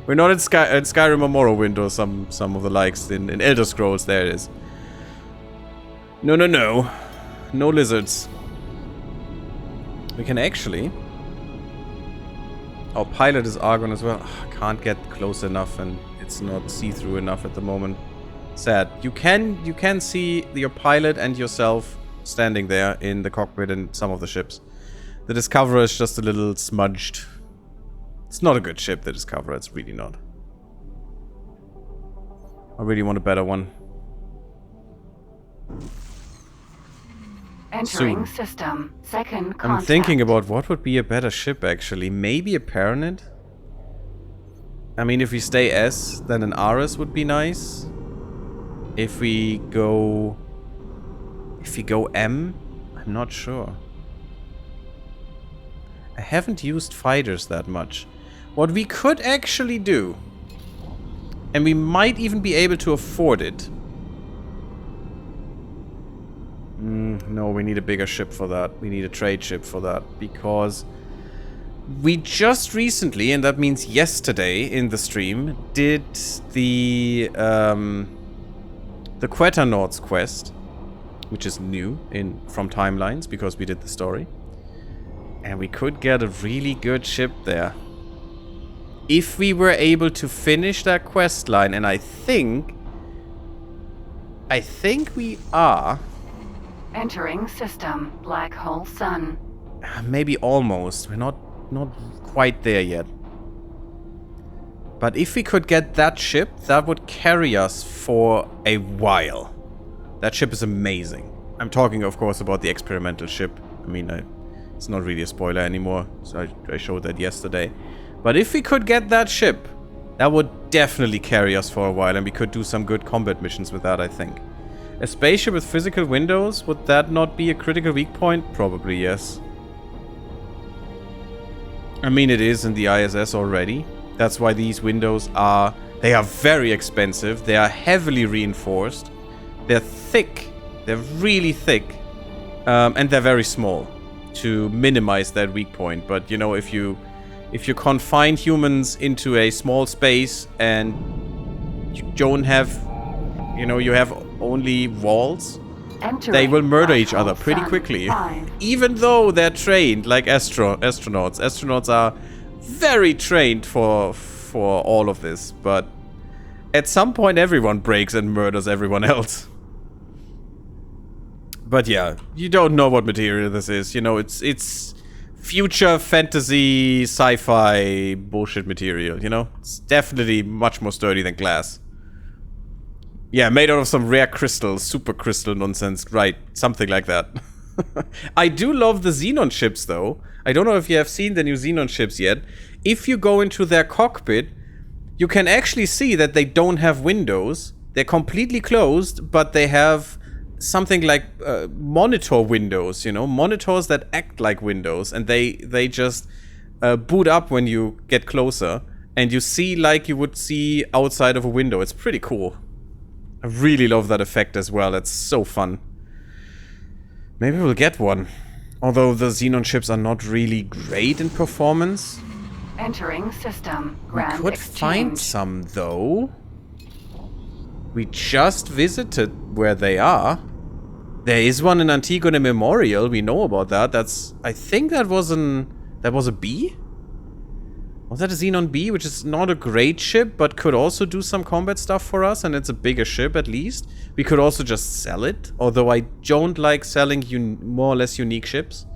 We're not in Skyrim or Morrowind or some of the likes. In Elder Scrolls, there it is. No. No lizards. We can actually... Our pilot is Argon as well. Can't get close enough, and it's not see-through enough at the moment. Sad. You can see your pilot and yourself standing there in the cockpit in some of the ships. The Discoverer is just a little smudged. It's not a good ship, the Discoverer. It's really not. I really want a better one. Entering system. Second contact. I'm thinking about what would be a better ship, actually. Maybe a Paranid? I mean, if we stay S, then an Ares would be nice. If we go M, I'm not sure. I haven't used fighters that much. What we could actually do, and we might even be able to afford it. No, we need a bigger ship for that. We need a trade ship for that, because we just recently, and that means yesterday in the stream, did the Quetanauts quest, which is new from Timelines, because we did the story. And we could get a really good ship there. If we were able to finish that quest line, and I think we are. Entering system. Black hole sun. Maybe almost. We're not quite there yet. But if we could get that ship, that would carry us for a while. That ship is amazing. I'm talking, of course, about the experimental ship. I mean, it's not really a spoiler anymore, so I showed that yesterday. But if we could get that ship, that would definitely carry us for a while, and we could do some good combat missions with that, I think. A spaceship with physical windows, would that not be a critical weak point? Probably, yes. I mean, it is in the ISS already. That's why these windows are... They are very expensive. They are heavily reinforced. They're thick. They're really thick. And they're very small to minimize that weak point. But, you know, if you confine humans into a small space and you don't have... You know, you have only walls... They will murder each other pretty quickly. Even though they're trained like astronauts. Astronauts are very trained for all of this. But at some point everyone breaks and murders everyone else. But yeah, you don't know what material this is. You know, it's future fantasy sci-fi bullshit material, you know? It's definitely much more sturdy than glass. Yeah, made out of some rare crystal, super crystal nonsense. Right, something like that. I do love the Xenon ships, though. I don't know if you have seen the new Xenon ships yet. If you go into their cockpit, you can actually see that they don't have windows. They're completely closed, but they have something like monitor windows, you know? Monitors that act like windows, and they just boot up when you get closer. And you see like you would see outside of a window. It's pretty cool. I really love that effect as well. It's so fun. Maybe we'll get one. Although the Xenon ships are not really great in performance. Entering system. We could find some, though. We just visited where they are. There is one in Antigone Memorial. We know about that. I think that was a B? Was that a Xenon B, which is not a great ship, but could also do some combat stuff for us, and it's a bigger ship at least. We could also just sell it, although I don't like selling more or less unique ships.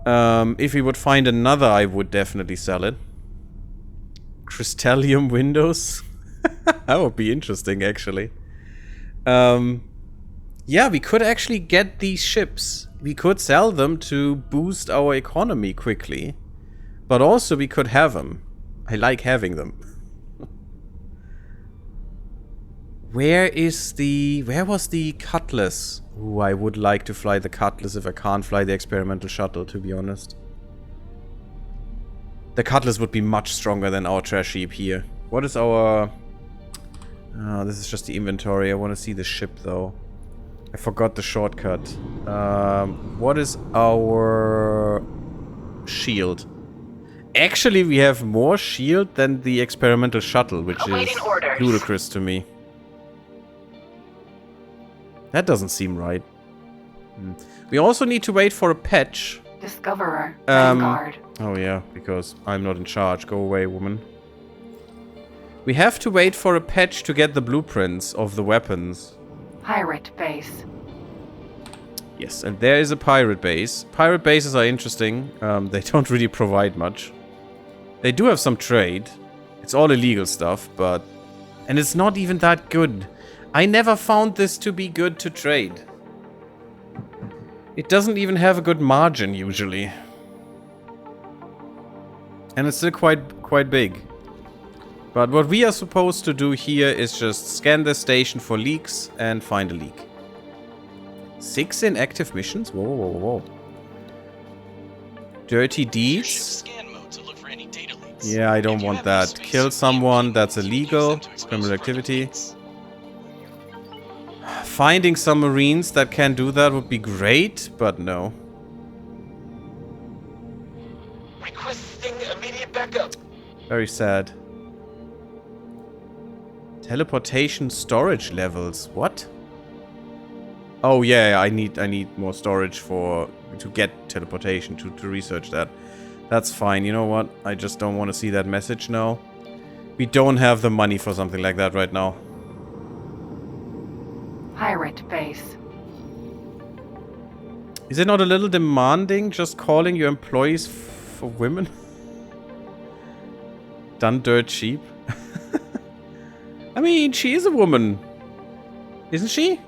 If we would find another, I would definitely sell it. Crystallium windows? That would be interesting, actually. Yeah, we could actually get these ships. We could sell them to boost our economy quickly. But also we could have them. I like having them. Where was the Cutlass? Ooh, I would like to fly the Cutlass if I can't fly the experimental shuttle, to be honest. The Cutlass would be much stronger than our trash heap here. What is our... Oh, this is just the inventory. I want to see the ship, though. I forgot the shortcut. What is our... shield? Actually, we have more shield than the experimental shuttle, which is ludicrous to me. That doesn't seem right. We also need to wait for a patch. Discoverer. Vanguard. Oh yeah, because I'm not in charge. Go away, woman. We have to wait for a patch to get the blueprints of the weapons. Pirate base. Yes, and there is a pirate base. Pirate bases are interesting. They don't really provide much. They do have some trade. It's all illegal stuff, but... And it's not even that good. I never found this to be good to trade. It doesn't even have a good margin, usually. And it's still quite big. But what we are supposed to do here is just scan the station for leaks and find a leak. 6 inactive missions? Whoa, whoa, whoa. Dirty Shift deeds? scan mode to look for any data leaks. Yeah, I don't If you want have any that. space Kill or someone, EMP, that's you can use illegal. them to expose Criminal further activity. leaks. Finding submarines that can do that would be great, but no. Requesting immediate backup. Very sad. Teleportation storage levels. What? Oh yeah, I need more storage to get teleportation to research that. That's fine. You know what? I just don't want to see that message now. We don't have the money for something like that right now. Pirate base. Is it not a little demanding just calling your employees for women? Done dirt cheap. I mean, she is a woman. Isn't she?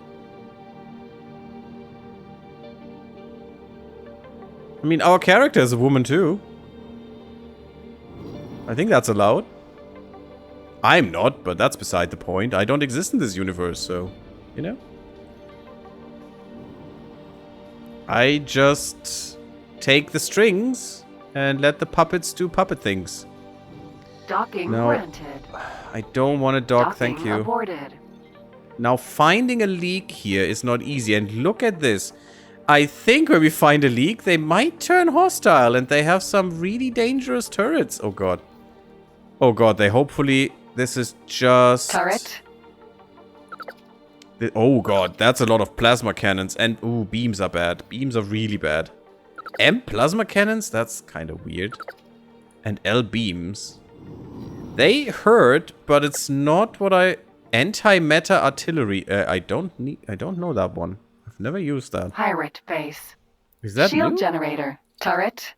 I mean, our character is a woman too. I think that's allowed. I'm not, but that's beside the point. I don't exist in this universe, so, you know. I just take the strings and let the puppets do puppet things. Docking No. granted. I don't want to dock, thank Docking you. aborted. Now, finding a leak here is not easy. And look at this. I think when we find a leak, they might turn hostile. And they have some really dangerous turrets. Oh, God. Oh, God. They hopefully... This is just... Turret. Oh, God. That's a lot of plasma cannons. And, ooh, beams are bad. Beams are really bad. M plasma cannons? That's kind of weird. And L beams. They hurt, but it's not what I... Anti-meta artillery. I don't know that one. I've never used that. Pirate base. Is that Shield new? generator. Turret.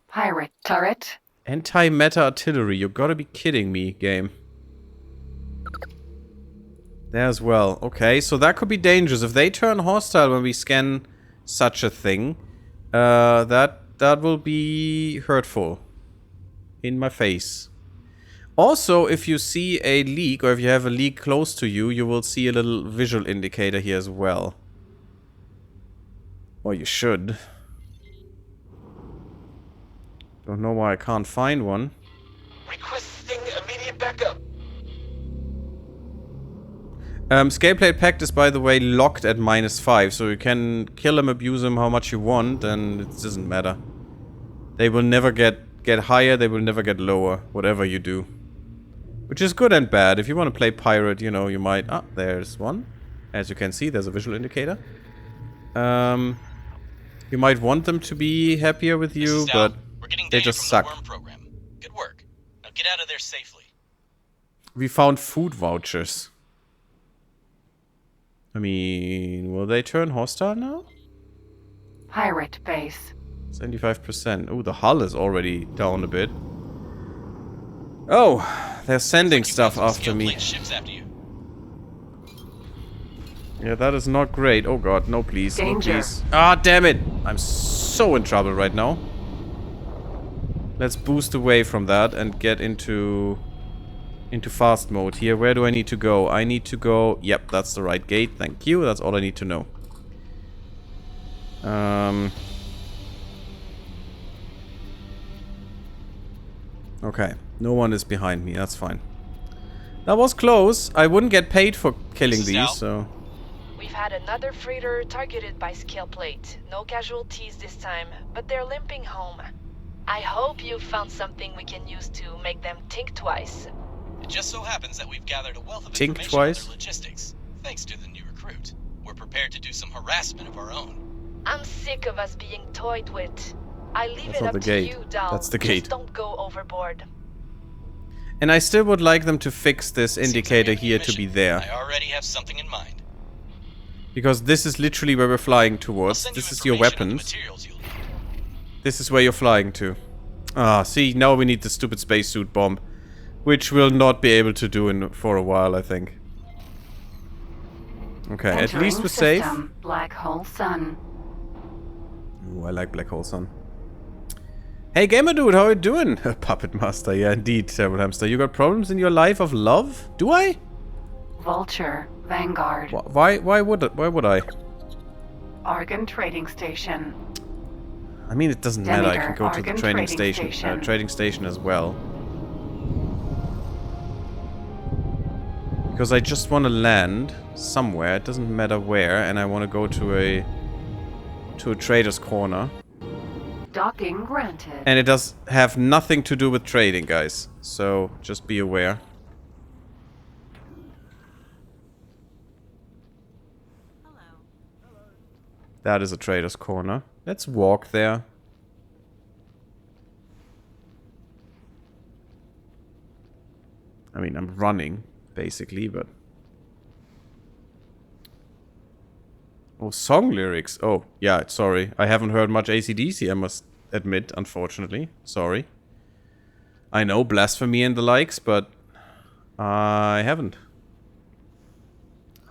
Pirate turret. Anti-meta artillery. You gotta be kidding me, game. There as well. Okay, so that could be dangerous. If they turn hostile when we scan such a thing, that will be hurtful. In my face. Also, if you see a leak, or if you have a leak close to you, you will see a little visual indicator here as well. Or you should. Don't know why I can't find one. Requesting immediate backup. Scaleplate Pact is, by the way, locked at -5, so you can kill him, abuse him how much you want, and it doesn't matter. They will never get higher, they will never get lower, whatever you do. Which is good and bad. If you want to play pirate, you know, you might... Ah, there's one. As you can see, there's a visual indicator. You might want them to be happier with you, but they just suck. Worm program. Good work. Now get out of there safely. We found food vouchers. I mean, will they turn hostile now? Pirate base. 75%. Oh, the hull is already down a bit. Oh, they're sending stuff after me. Ships after you. Yeah, that is not great. Oh god, no please, no Danger. please. Ah, damn it! I'm so in trouble right now. Let's boost away from that and get into fast mode here. Where do I need to go? I need to go... Yep, that's the right gate. Thank you. That's all I need to know. Okay. No one is behind me. That's fine. That was close. I wouldn't get paid for killing Mrs. these, Al? so... We've had another freighter targeted by scale plate. No casualties this time, but they're limping home. I hope you've found something we can use to make them think twice. It just so happens that we've gathered a wealth of Think information twice. on their logistics. Thanks to the new recruit. We're prepared to do some harassment of our own. I'm sick of us being toyed with. I leave That's it not up the to gate. you, Dal. That's the Just gate. don't go overboard. And I still would like them to fix this Seems indicator like a new here to mission. be there. I already have something in mind. Because this is literally where we're flying I'll towards. send This you is your information on the weapons. materials you'll need. This is where you're flying to. Ah, see, now we need the stupid spacesuit bomb. Which we'll not be able to do for a while, I think. Okay, at Entering least we're safe. system. Black hole sun. Ooh, I like Black Hole Sun. Hey, Gamer Dude, how are you doing? Puppet Master, yeah, indeed, Terrible Hamster. You got problems in your life of love? Do I? Vulture. Vanguard. Why would I? Argon trading station. I mean, it doesn't matter. I can go to the Argon trading trading station as well. Because I just want to land somewhere. It doesn't matter where, and I want to go to a trader's corner. Docking granted. And it does have nothing to do with trading, guys. So just be aware. That is a trader's corner. Let's walk there. I mean, I'm running, basically, but... Oh, song lyrics. Oh, yeah, sorry. I haven't heard much AC/DC, I must admit, unfortunately. Sorry. I know, blasphemy and the likes, but... I haven't.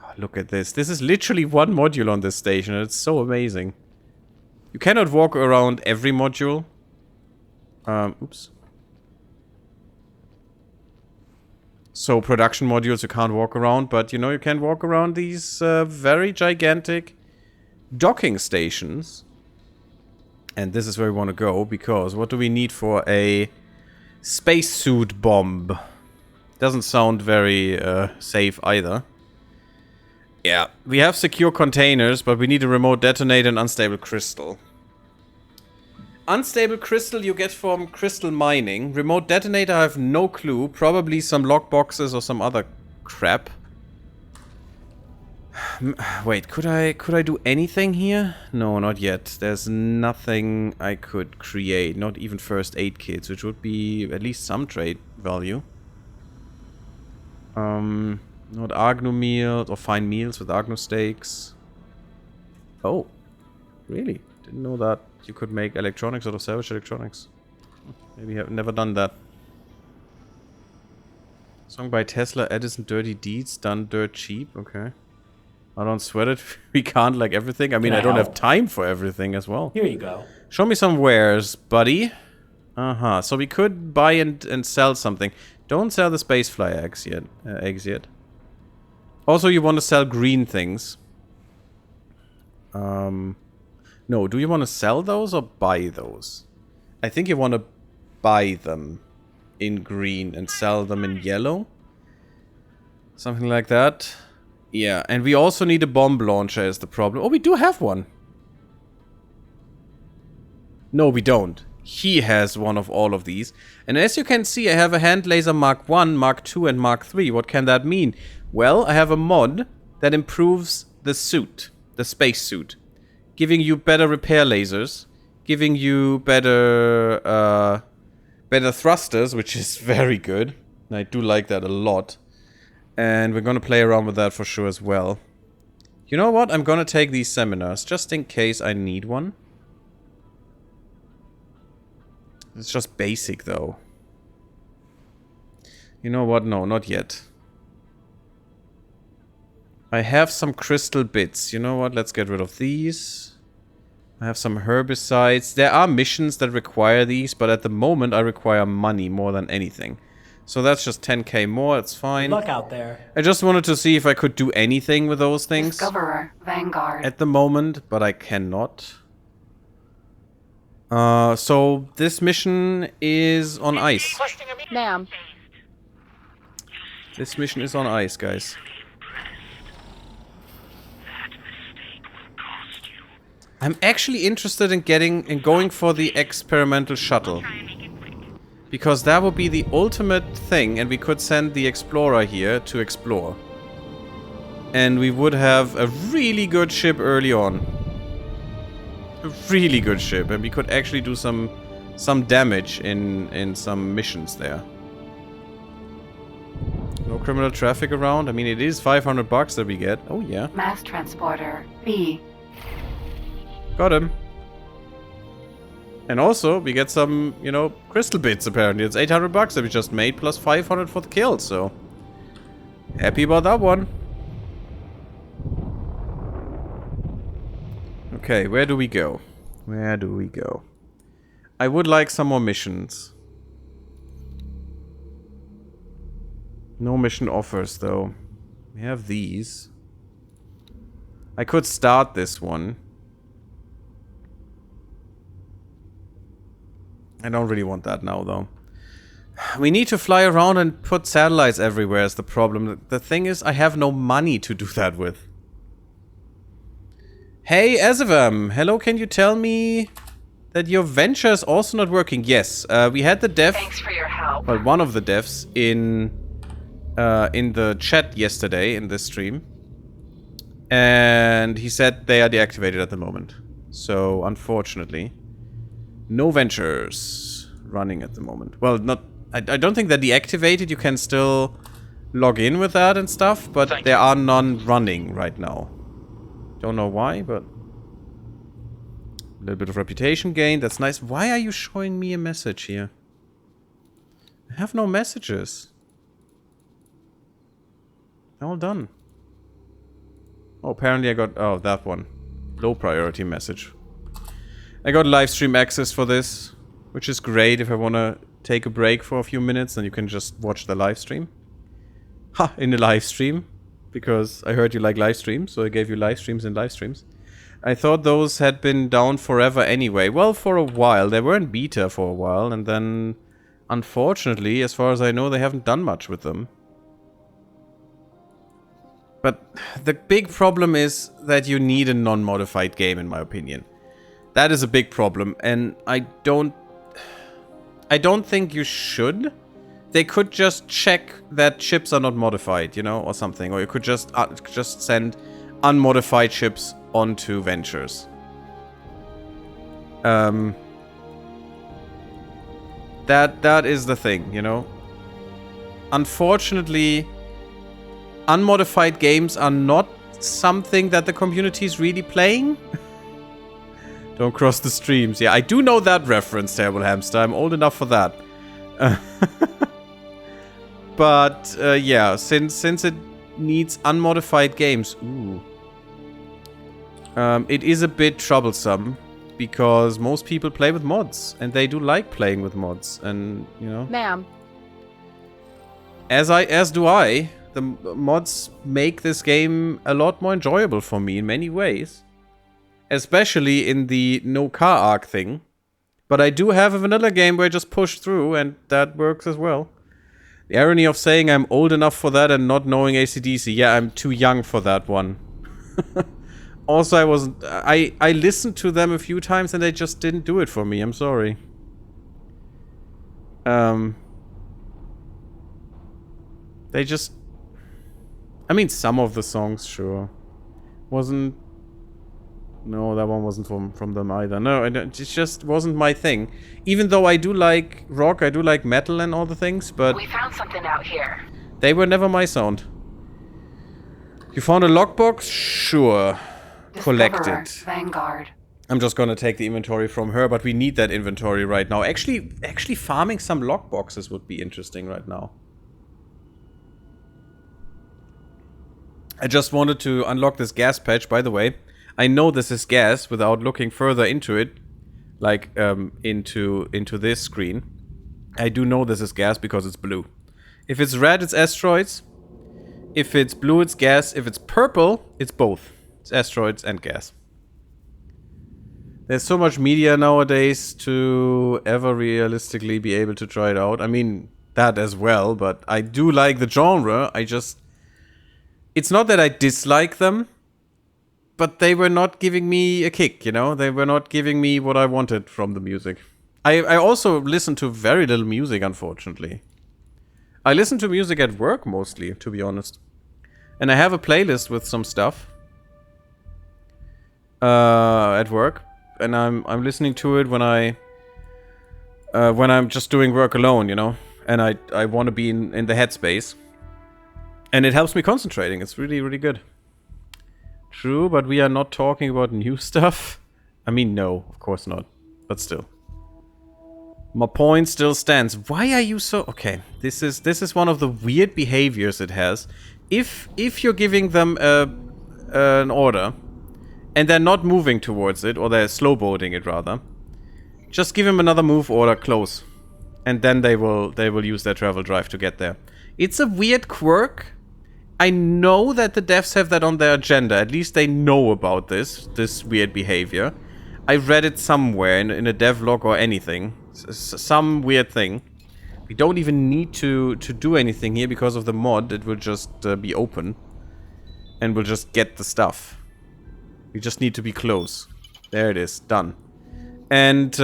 Oh, look at this. This is literally one module on this station, and it's so amazing. You cannot walk around every module. Oops. So production modules you can't walk around, but you know you can walk around these very gigantic docking stations. And this is where we want to go, because what do we need for a spacesuit bomb? Doesn't sound very safe either. Yeah, we have secure containers, but we need a remote detonator and unstable crystal. Unstable crystal you get from crystal mining. Remote detonator, I have no clue. Probably some lockboxes or some other crap. Wait, could I do anything here? No, not yet. There's nothing I could create. Not even first aid kits, which would be at least some trade value. Not agno meals or fine meals with agno steaks. Oh, really? Didn't know that you could make electronics out of salvage electronics. Maybe I've never done that. Song by Tesla, Edison, Dirty Deeds, done dirt cheap. Okay. I don't sweat it. We can't like everything. I mean, I don't have time for everything as well. Here you go. Show me some wares, buddy. Uh-huh. So we could buy and sell something. Don't sell the spacefly eggs yet. Also, you want to sell green things. No, do you want to sell those or buy those? I think you want to buy them in green and sell them in yellow. Something like that. Yeah, and we also need a bomb launcher is the problem. Oh, we do have one. No, we don't. He has one of all of these. And as you can see, I have a hand laser Mark 1, Mark 2, and Mark 3. What can that mean? Well, I have a mod that improves the suit, the space suit. Giving you better repair lasers. Giving you better, better thrusters, which is very good. And I do like that a lot. And we're gonna play around with that for sure as well. You know what? I'm gonna take these seminars, just in case I need one. It's just basic, though. You know what? No, not yet. I have some crystal bits. You know what? Let's get rid of these. I have some herbicides. There are missions that require these, but at the moment I require money more than anything. So that's just 10k more, it's fine. Good luck out there. I just wanted to see if I could do anything with those things. Discoverer, Vanguard. At the moment, but I cannot. So this mission is on ice. Ma'am. This mission is on ice, guys. I'm actually interested in going for the experimental shuttle. Because that would be the ultimate thing, and we could send the explorer here to explore. And we would have a really good ship early on. A really good ship, and we could actually do some damage in some missions there. No criminal traffic around. I mean, it is 500 bucks that we get. Oh yeah. Mass transporter, B. Got him. And also, we get some, you know, crystal bits, apparently. It's 800 bucks that we just made, plus 500 for the kill, so... happy about that one. Okay, where do we go? Where do we go? I would like some more missions. No mission offers, though. We have these. I could start this one. I don't really want that now, though. We need to fly around and put satellites everywhere is the problem. The thing is, I have no money to do that with. Hey, Azavam. Hello, can you tell me that your venture is also not working? Yes, we had the dev... Thanks for your help. Well, one of the devs in the chat yesterday in this stream. And he said they are deactivated at the moment. So, unfortunately, no ventures running at the moment. Well, not... I don't think they're deactivated. You can still log in with that and stuff, but there are none running right now. Don't know why, but... A little bit of reputation gain. That's nice. Why are you showing me a message here? I have no messages. They're all done. Oh, apparently I got... Oh, that one. Low priority message. I got live stream access for this, which is great if I want to take a break for a few minutes, then you can just watch the live stream. Ha! In a live stream. Because I heard you like live streams, so I gave you live streams and live streams. I thought those had been down forever anyway. Well, for a while. They were in beta for a while, and then... Unfortunately, as far as I know, they haven't done much with them. But the big problem is that you need a non-modified game, in my opinion. That is a big problem, and I don't think you should. They could just check that chips are not modified, you know, or something. Or you could just send unmodified chips onto ventures. That is the thing, you know. Unfortunately, unmodified games are not something that the community is really playing. Don't cross the streams. Yeah, I do know that reference, Terrible Hamster. I'm old enough for that. But, yeah, since it needs unmodified games... Ooh. It is a bit troublesome. Because most people play with mods. And they do like playing with mods. And, you know... Ma'am. As do I. The mods make this game a lot more enjoyable for me in many ways. Especially in the no car arc thing. But I do have a vanilla game where I just push through, and that works as well. The irony of saying I'm old enough for that and not knowing AC/DC. Yeah, I'm too young for that one. Also, I listened to them a few times and they just didn't do it for me. I'm sorry. They just... I mean, some of the songs, sure. Wasn't... No, that one wasn't from them either. No, it just wasn't my thing. Even though I do like rock, I do like metal and all the things, but... We found something out here. They were never my sound. You found a lockbox? Sure. Collect it. Vanguard. I'm just gonna take the inventory from her, but we need that inventory right now. Actually farming some lockboxes would be interesting right now. I just wanted to unlock this gas patch, by the way. I know this is gas without looking further into it. Like, into this screen. I do know this is gas because it's blue. If it's red, it's asteroids. If it's blue, it's gas. If it's purple, it's both. It's asteroids and gas. There's so much media nowadays to ever realistically be able to try it out. I mean, that as well, but I do like the genre. It's not that I dislike them, but they were not giving me a kick, you know? They were not giving me what I wanted from the music. I also listen to very little music, unfortunately. I listen to music at work mostly, to be honest. And I have a playlist with some stuff. At work. And I'm listening to it when I'm just doing work alone, you know? And I want to be in the headspace. And it helps me concentrating. It's really, really good. True, but we are not talking about new stuff. I mean, no, of course not. But still. My point still stands. Why are you so... Okay, this is one of the weird behaviors it has. If you're giving them an order, and they're not moving towards it, or they're slow-boating it rather, just give them another move order close. And then they will use their travel drive to get there. It's a weird quirk. I know that the devs have that on their agenda. At least they know about this weird behavior. I read it somewhere in a devlog or anything. Some weird thing. We don't even need to do anything here because of the mod. It will just be open. And we'll just get the stuff. We just need to be close. There it is. Done. And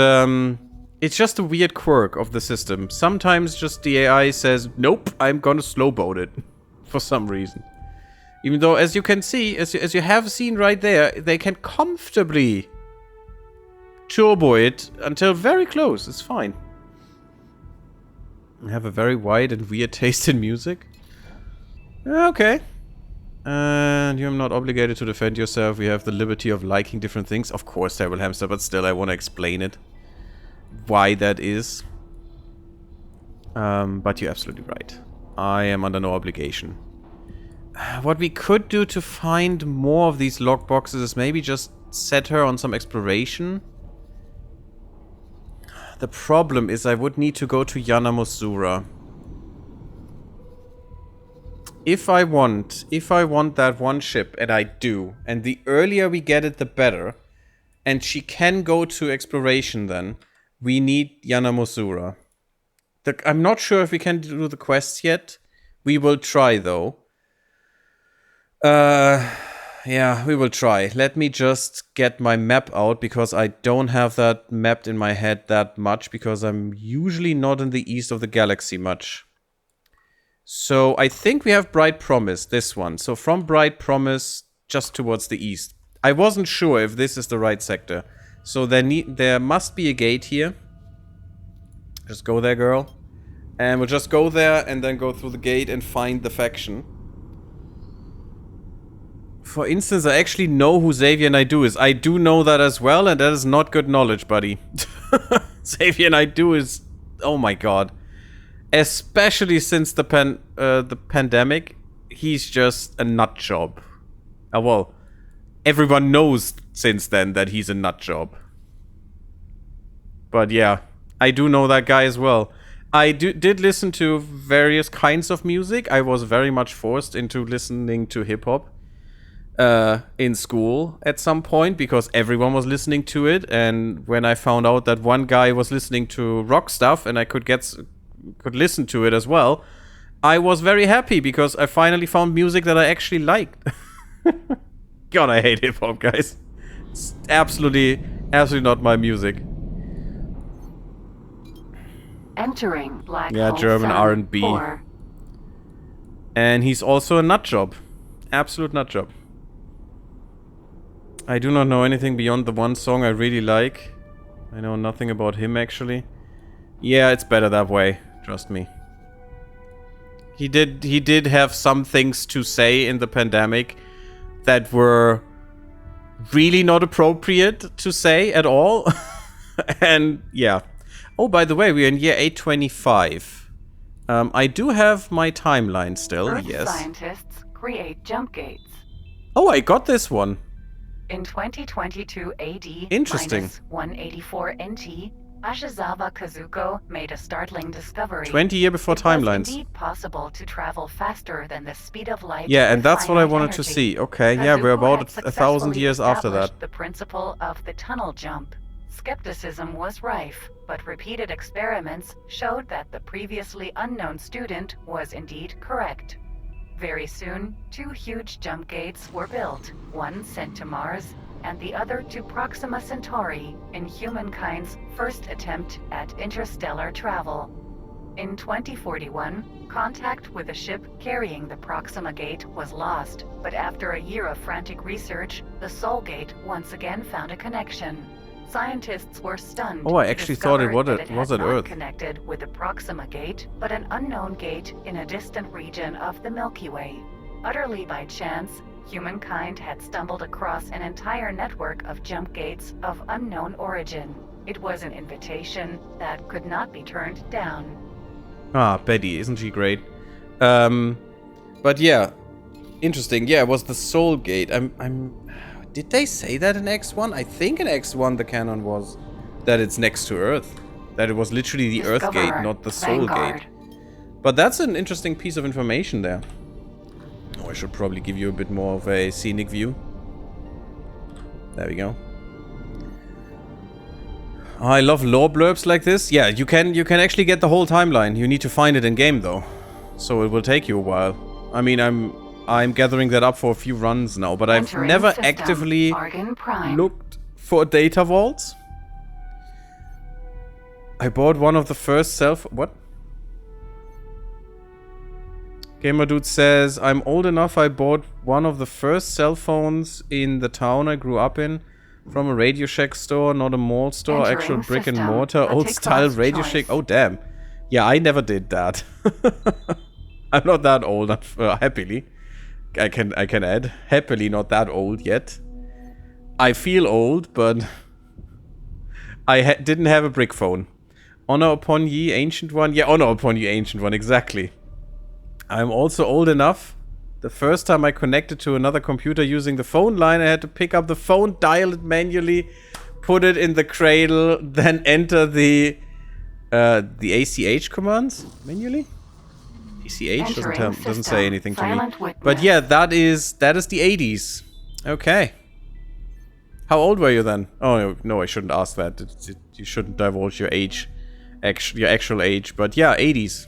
it's just a weird quirk of the system. Sometimes just the AI says, nope, I'm gonna slow boat it. For some reason. Even though, as you can see, as you have seen right there, they can comfortably turbo it until very close. It's fine. I have a very wide and weird taste in music. Okay. And you're not obligated to defend yourself. We have the liberty of liking different things. Of course, Terrible Hamster, but still I want to explain it. Why that is. But you're absolutely right. I am under no obligation. What we could do to find more of these logboxes is maybe just set her on some exploration. The problem is I would need to go to Yanamosura. If I want that one ship, and I do, and the earlier we get it, the better, and she can go to exploration then, we need Yanamosura. I'm not sure if we can do the quests yet. We will try, though. Yeah, we will try. Let me just get my map out, because I don't have that mapped in my head that much, because I'm usually not in the east of the galaxy much. So, I think we have Bright Promise, this one. So, from Bright Promise, just towards the east. I wasn't sure if this is the right sector. So, there must be a gate here. Just go there, girl. And we'll just go there, and then go through the gate and find the faction. For instance, I actually know who Xavier Naidoo is. I do know that as well, and that is not good knowledge, buddy. Xavier Naidoo is... Oh my god. Especially since the pandemic, he's just a nut job. Well, everyone knows since then that he's a nut job. But yeah, I do know that guy as well. I did listen to various kinds of music. I was very much forced into listening to hip-hop. In school at some point, because everyone was listening to it, and when I found out that one guy was listening to rock stuff and I could listen to it as well, I was very happy because I finally found music that I actually liked. God, I hate hip-hop, guys. It's absolutely not my music. Entering Black Yeah, Hole German Sun R&B. 4. And he's also a nut job. Absolute nut job. I do not know anything beyond the one song I really like. I know nothing about him, actually. Yeah, it's better that way. Trust me. He did have some things to say in the pandemic that were really not appropriate to say at all. And, yeah. Oh, by the way, we're in year 825. I do have my timeline still, Earth yes. scientists create jump gates. Oh, I got this one. In 2022 AD, Interesting. -184 NT, Ashizawa Kazuko made a startling discovery. 20 years before It was timelines. indeed possible to travel faster than the speed of light. Yeah, and with that's what I finite wanted to energy. see. Okay, yeah, we're Kazuko about had 1,000 years after that. established the principle of the tunnel jump. Skepticism was rife, but repeated experiments showed that the previously unknown student was indeed correct. Very soon, 2 huge jump gates were built, one sent to Mars and the other to Proxima Centauri in humankind's first attempt at interstellar travel. In 2041, contact with a ship carrying the Proxima Gate was lost, but after a year of frantic research, the Sol Gate once again found a connection. Scientists were stunned. Oh, I to actually thought it discover that was had at not Earth. connected with the Proxima Gate, but an unknown gate in a distant region of the Milky Way. Utterly by chance, humankind had stumbled across an entire network of jump gates of unknown origin. It was an invitation that could not be turned down. Ah, Betty, isn't she great? But yeah, interesting. Yeah, it was the Soul Gate. Did they say that in X1? I think in X1 the canon was that it's next to Earth. That it was literally the Earth Gate, not the Soul Vanguard. Gate. But that's an interesting piece of information there. Oh, I should probably give you a bit more of a scenic view. There we go. Oh, I love lore blurbs like this. Yeah, you can actually get the whole timeline. You need to find it in game though, so it will take you a while. I mean, I'm gathering that up for a few runs now, but I've Entering never system. actively Argon Prime. looked for data vaults. I bought one of the first what? Gamer Dude says, I'm old enough I bought one of the first cell phones in the town I grew up in from a Radio Shack store, not a mall store, Entering actual brick and system. mortar, A old tick style box Radio choice. Shack. Oh, damn. Yeah, I never did that. I'm not that old, happily. I can add. Happily not that old yet. I feel old, but I didn't have a brick phone. Honor upon ye, ancient one. Yeah, honor upon ye, ancient one, exactly. I'm also old enough. The first time I connected to another computer using the phone line, I had to pick up the phone, dial it manually, put it in the cradle, then enter the ACH commands manually. ACH doesn't say anything to me. But yeah, that is the 80s. Okay. How old were you then? Oh no, I shouldn't ask that. You shouldn't divulge your age, your actual age. But yeah, 80s,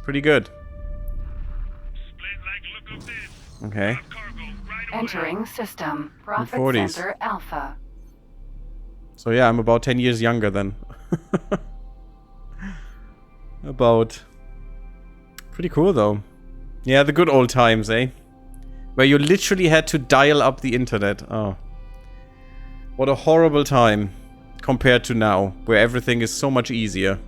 pretty good. Okay. Entering system. Profit 40s. Center Alpha. So yeah, I'm about 10 years younger then. About. Pretty cool though. Yeah, the good old times, eh? Where you literally had to dial up the internet. Oh. What a horrible time compared to now, where everything is so much easier.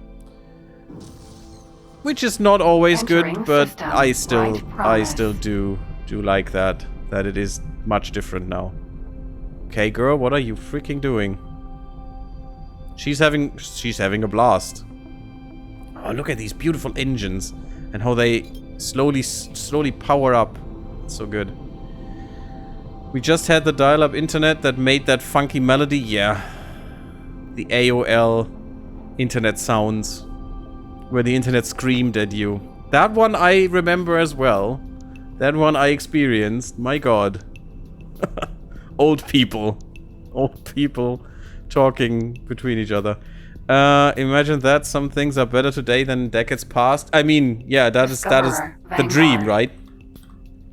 Which is not always Entering good, but system. I still Right do like that it is much different now. Okay, girl, what are you freaking doing? She's having a blast. Oh, look at these beautiful engines and how they slowly power up. It's so good. We just had the dial-up internet that made that funky melody. Yeah. The AOL internet sounds. Where the internet screamed at you. That one I remember as well. That one I experienced. My god. Old people. Old people talking between each other. Imagine that some things are better today than decades past. I mean, yeah, that is the dream, right?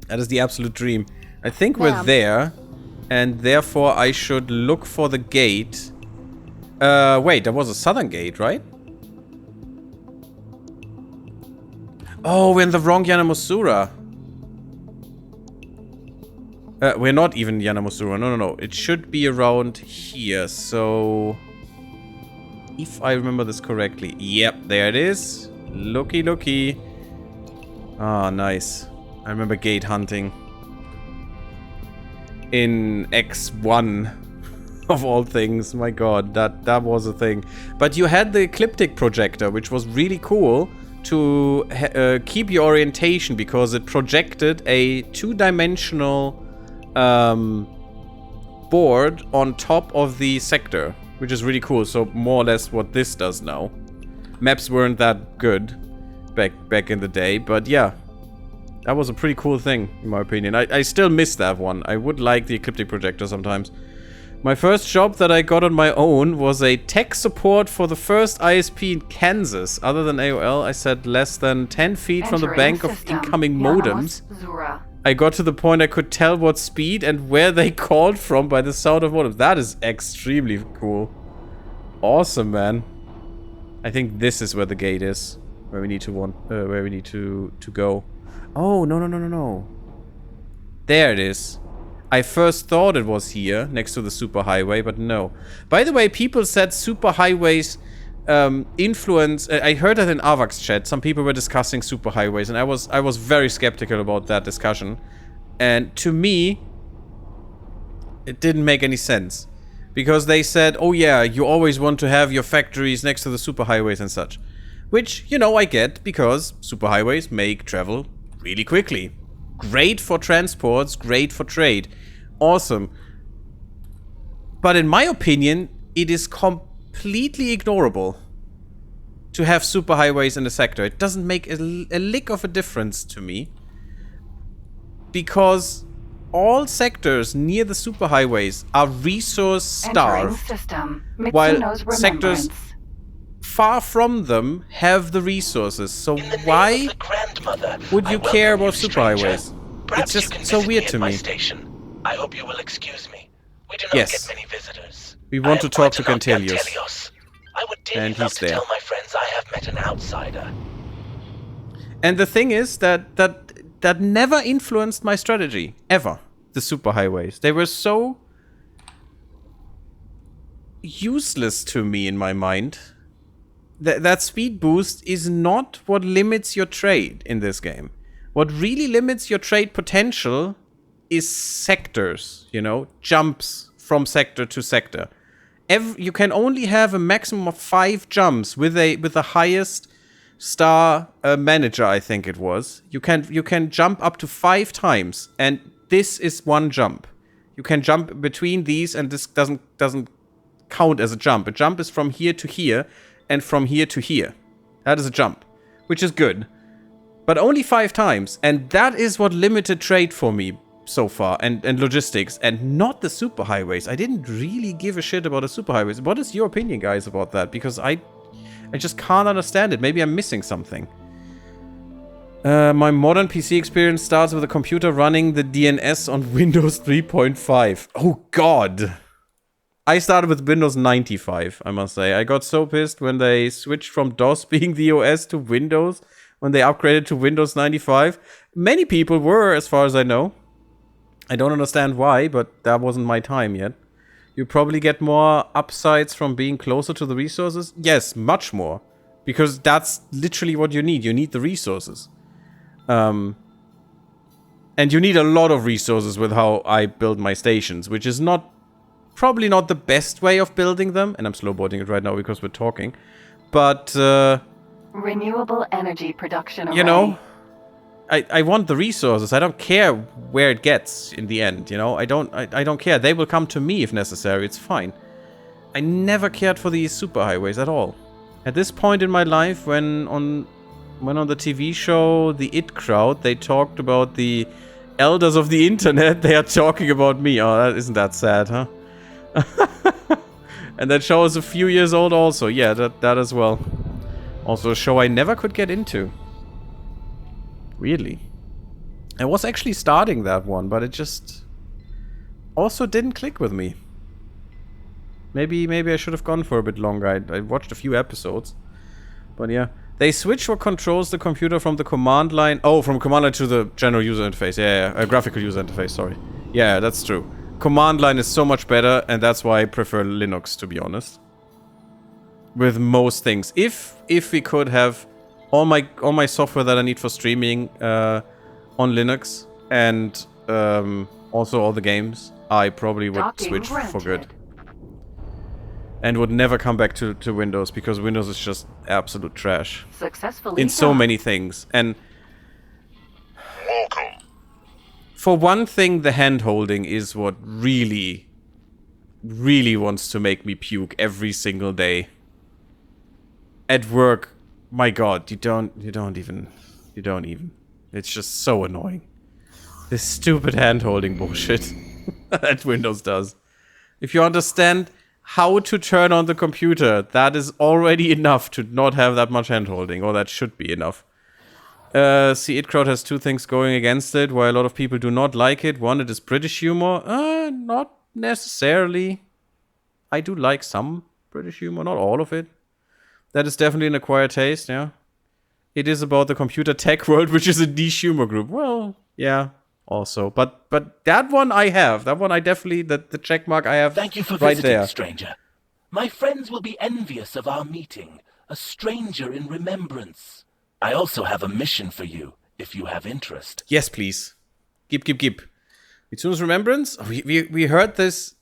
That is the absolute dream. I think we're there, and therefore I should look for the gate. Wait, there was a southern gate, right? Oh, we're in the wrong Yanamusura. We're not even Yanamusura. No. It should be around here, so... If I remember this correctly. Yep, there it is. Looky. Ah, nice. I remember gate hunting. In X1 of all things. My god, that was a thing. But you had the ecliptic projector, which was really cool to keep your orientation, because it projected a two-dimensional board on top of the sector, which is really cool. So more or less what this does now. Maps weren't that good back in the day, but yeah. That was a pretty cool thing, in my opinion. I still miss that one. I would like the ecliptic projector sometimes. My first job that I got on my own was a tech support for the first ISP in Kansas. Other than AOL, I sat less than 10 feet from the bank of incoming modems. I got to the point I could tell what speed and where they called from by the sound of modems. That is extremely cool. Awesome, man. I think this is where the gate is. Where we need to go. Oh, no. There it is. I first thought it was here, next to the superhighway, but no. By the way, people said superhighways influence... I heard that in Avax chat. Some people were discussing superhighways, and I was very skeptical about that discussion. And to me, it didn't make any sense. Because they said, oh yeah, you always want to have your factories next to the superhighways and such. Which, you know, I get, because superhighways make travel really quickly. Great for transports, great for trade. Awesome. But in my opinion, it is completely ignorable to have superhighways in the sector. It doesn't make a lick of a difference to me. Because all sectors near the superhighways are resource Entering starved, system. while Mitsuno's sectors remembrance. far from them have the resources. So In the name why of the grandmother, would you I care welcome about you, stranger. superhighways? Perhaps It's you can just so visit weird me to at my me. station. I hope you will excuse me. We do not Yes. get many visitors. We want I to am talk quite to an Gantelius. Gantelios. I would dearly And love he's to there. tell my friends I have met an outsider. And the thing is that never influenced my strategy. Ever. The superhighways. They were so useless to me in my mind. That speed boost is not what limits your trade in this game. What really limits your trade potential is sectors, you know, jumps from sector to sector. You can only have a maximum of 5 jumps with the highest star manager, I think it was. You can jump up to 5 times, and this is one jump. You can jump between these, and this doesn't count as a jump. A jump is from here to here, and from here to here. That is a jump, which is good. But only 5 times, and that is what limited trade for me so far, and logistics, and not the superhighways. I didn't really give a shit about the superhighways. What is your opinion, guys, about that? Because I just can't understand it. Maybe I'm missing something. My modern PC experience starts with a computer running the DNS on Windows 3.5. Oh, God. I started with Windows 95, I must say. I got so pissed when they switched from DOS being the OS to Windows, when they upgraded to Windows 95. Many people were, as far as I know. I don't understand why, but that wasn't my time yet. You probably get more upsides from being closer to the resources. Yes, much more. Because that's literally what you need. You need the resources. And you need a lot of resources with how I build my stations, which is probably not the best way of building them. And I'm slowboarding it right now because we're talking. But, Renewable energy production array. you know, I want the resources. I don't care where it gets in the end, you know? I don't care. They will come to me if necessary. It's fine. I never cared for these superhighways at all. At this point in my life, when on the TV show The It Crowd, they talked about the elders of the internet, they are talking about me. Oh, isn't that sad, huh? And that show is a few years old also. Yeah, that as well. Also a show I never could get into. Weirdly. I was actually starting that one, but it just also didn't click with me. Maybe I should have gone for a bit longer. I watched a few episodes. But yeah. They switch what controls the computer from the command line. Oh, from command line to the general user interface. Yeah. Graphical user interface, sorry. Yeah, that's true. Command line is so much better, and that's why I prefer Linux, to be honest. With most things. If we could have all my software that I need for streaming on Linux, and also all the games, I probably would Docking switch for granted. good. And would never come back to Windows, because Windows is just absolute trash. Successfully In so docked. many things. And for one thing, the hand-holding is what really, really wants to make me puke every single day. At work, my god, you don't even. It's just so annoying. This stupid hand-holding bullshit that Windows does. If you understand how to turn on the computer, that is already enough to not have that much hand-holding, or that should be enough. See, It Crowd has 2 things going against it, why a lot of people do not like it. One, it is British humor. Not necessarily. I do like some British humor, not all of it. That is definitely an acquired taste, yeah. It is about the computer tech world, which is a niche humor group. Well, yeah, also. But that one I have. That one I definitely, the check mark I have. Thank you for right visiting, there. stranger. My friends will be envious of our meeting. A stranger in remembrance. I also have a mission for you, if you have interest. Yes, please. Gib. Mitsuno's Remembrance? We heard this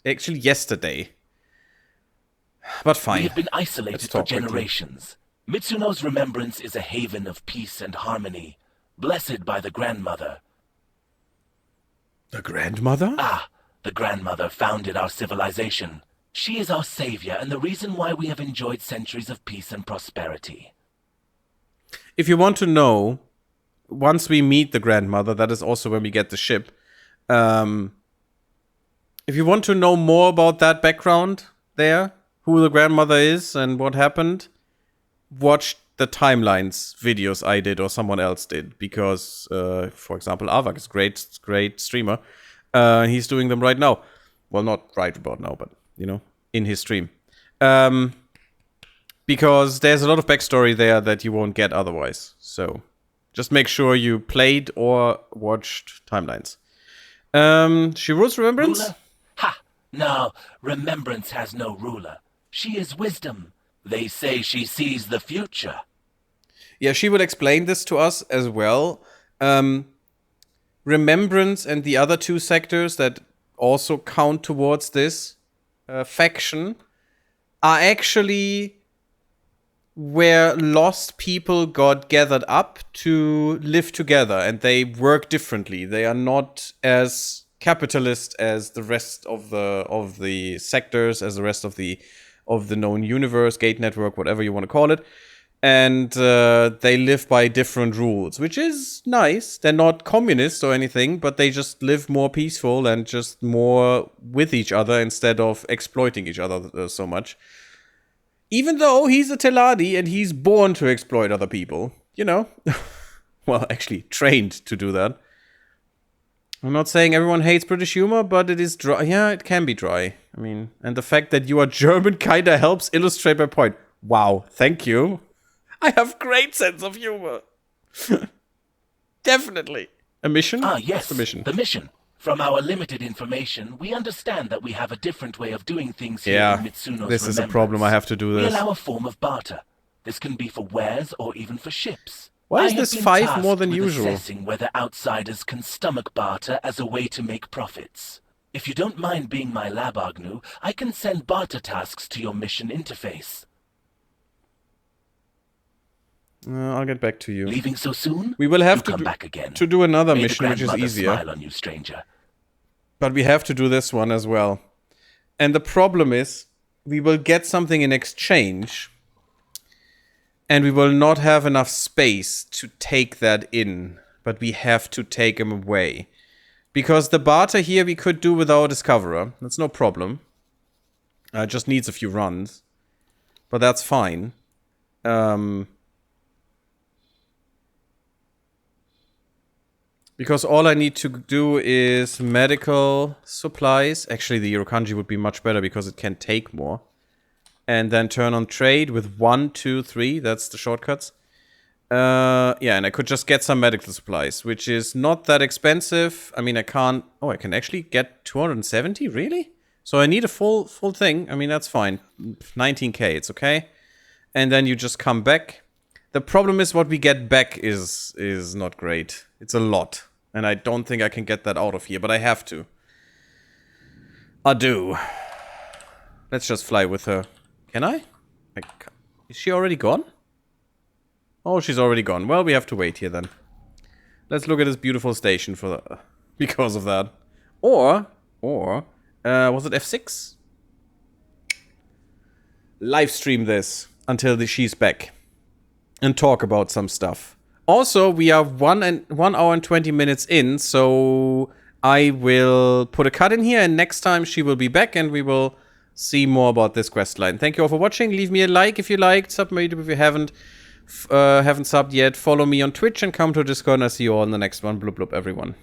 actually yesterday. But fine. We have been isolated Let's for talk quickly. generations. Mitsuno's Remembrance is a haven of peace and harmony, blessed by the grandmother. The grandmother? Ah, the grandmother founded our civilization. She is our savior and the reason why we have enjoyed centuries of peace and prosperity. If you want to know once we meet the grandmother, that is also when we get the ship. If you want to know more about that background there, who the grandmother is and what happened, watch the timelines videos I did or someone else did. Because, for example, Avak is a great streamer. He's doing them right now. Well, not right about now, but, you know, in his stream. Because there's a lot of backstory there that you won't get otherwise. So, just make sure you played or watched timelines. She rules Remembrance? Ruler? Ha! No, Remembrance has no ruler. She is wisdom. They say she sees the future. Yeah, she will explain this to us as well. Remembrance and the other two sectors that also count towards this faction are actually where lost people got gathered up to live together, and they work differently. They are not as capitalist as the rest of the sectors, as the rest of the known universe, gate network, whatever you want to call it. And they live by different rules, which is nice. They're not communist or anything, but they just live more peaceful and just more with each other instead of exploiting each other so much. Even though he's a Teladi and he's born to exploit other people, you know. Well, actually trained to do that. I'm not saying everyone hates British humor, but it is dry. Yeah, it can be dry. I mean, and the fact that you are German kinda helps illustrate my point. Wow, thank you. I have great sense of humor. Definitely. A mission? Ah, yes, What's the mission? The mission. From our limited information, we understand that we have a different way of doing things here in Mitsuno's this is a problem. I have to do this. We allow a form of barter. This can be for wares or even for ships. Why is this 5 more than usual? Assessing whether outsiders can stomach barter as a way to make profits. If you don't mind being my lab, Agnew, I can send barter tasks to your mission interface. I'll get back to you. Leaving so soon? We will have come back again. To do another May mission, which is easier. Smile on you, stranger. But we have to do this one as well. And the problem is, we will get something in exchange, and we will not have enough space to take that in. But we have to take him away. Because the barter here we could do with our Discoverer. That's no problem. It just needs a few runs. But that's fine. Because all I need to do is medical supplies. Actually, the Eurokanji would be much better because it can take more. And then turn on trade with 1, 2, 3. That's the shortcuts. Yeah, and I could just get some medical supplies, which is not that expensive. I mean, I can't... Oh, I can actually get 270? Really? So I need a full thing. I mean, that's fine. 19k, it's okay. And then you just come back. The problem is what we get back is not great. It's a lot. And I don't think I can get that out of here, but I have to. I do. Let's just fly with her. Can I? Is she already gone? Oh, she's already gone. Well, we have to wait here then. Let's look at this beautiful station for the, because of that. Or, was it F6? Live stream this until she's back. And talk about some stuff. Also, we are 1 hour and 20 minutes in, so I will put a cut in here, and next time she will be back, and we will see more about this questline. Thank you all for watching. Leave me a like if you liked. Sub my YouTube if you haven't subbed yet. Follow me on Twitch and come to Discord, and I'll see you all in the next one. Blub blub, everyone.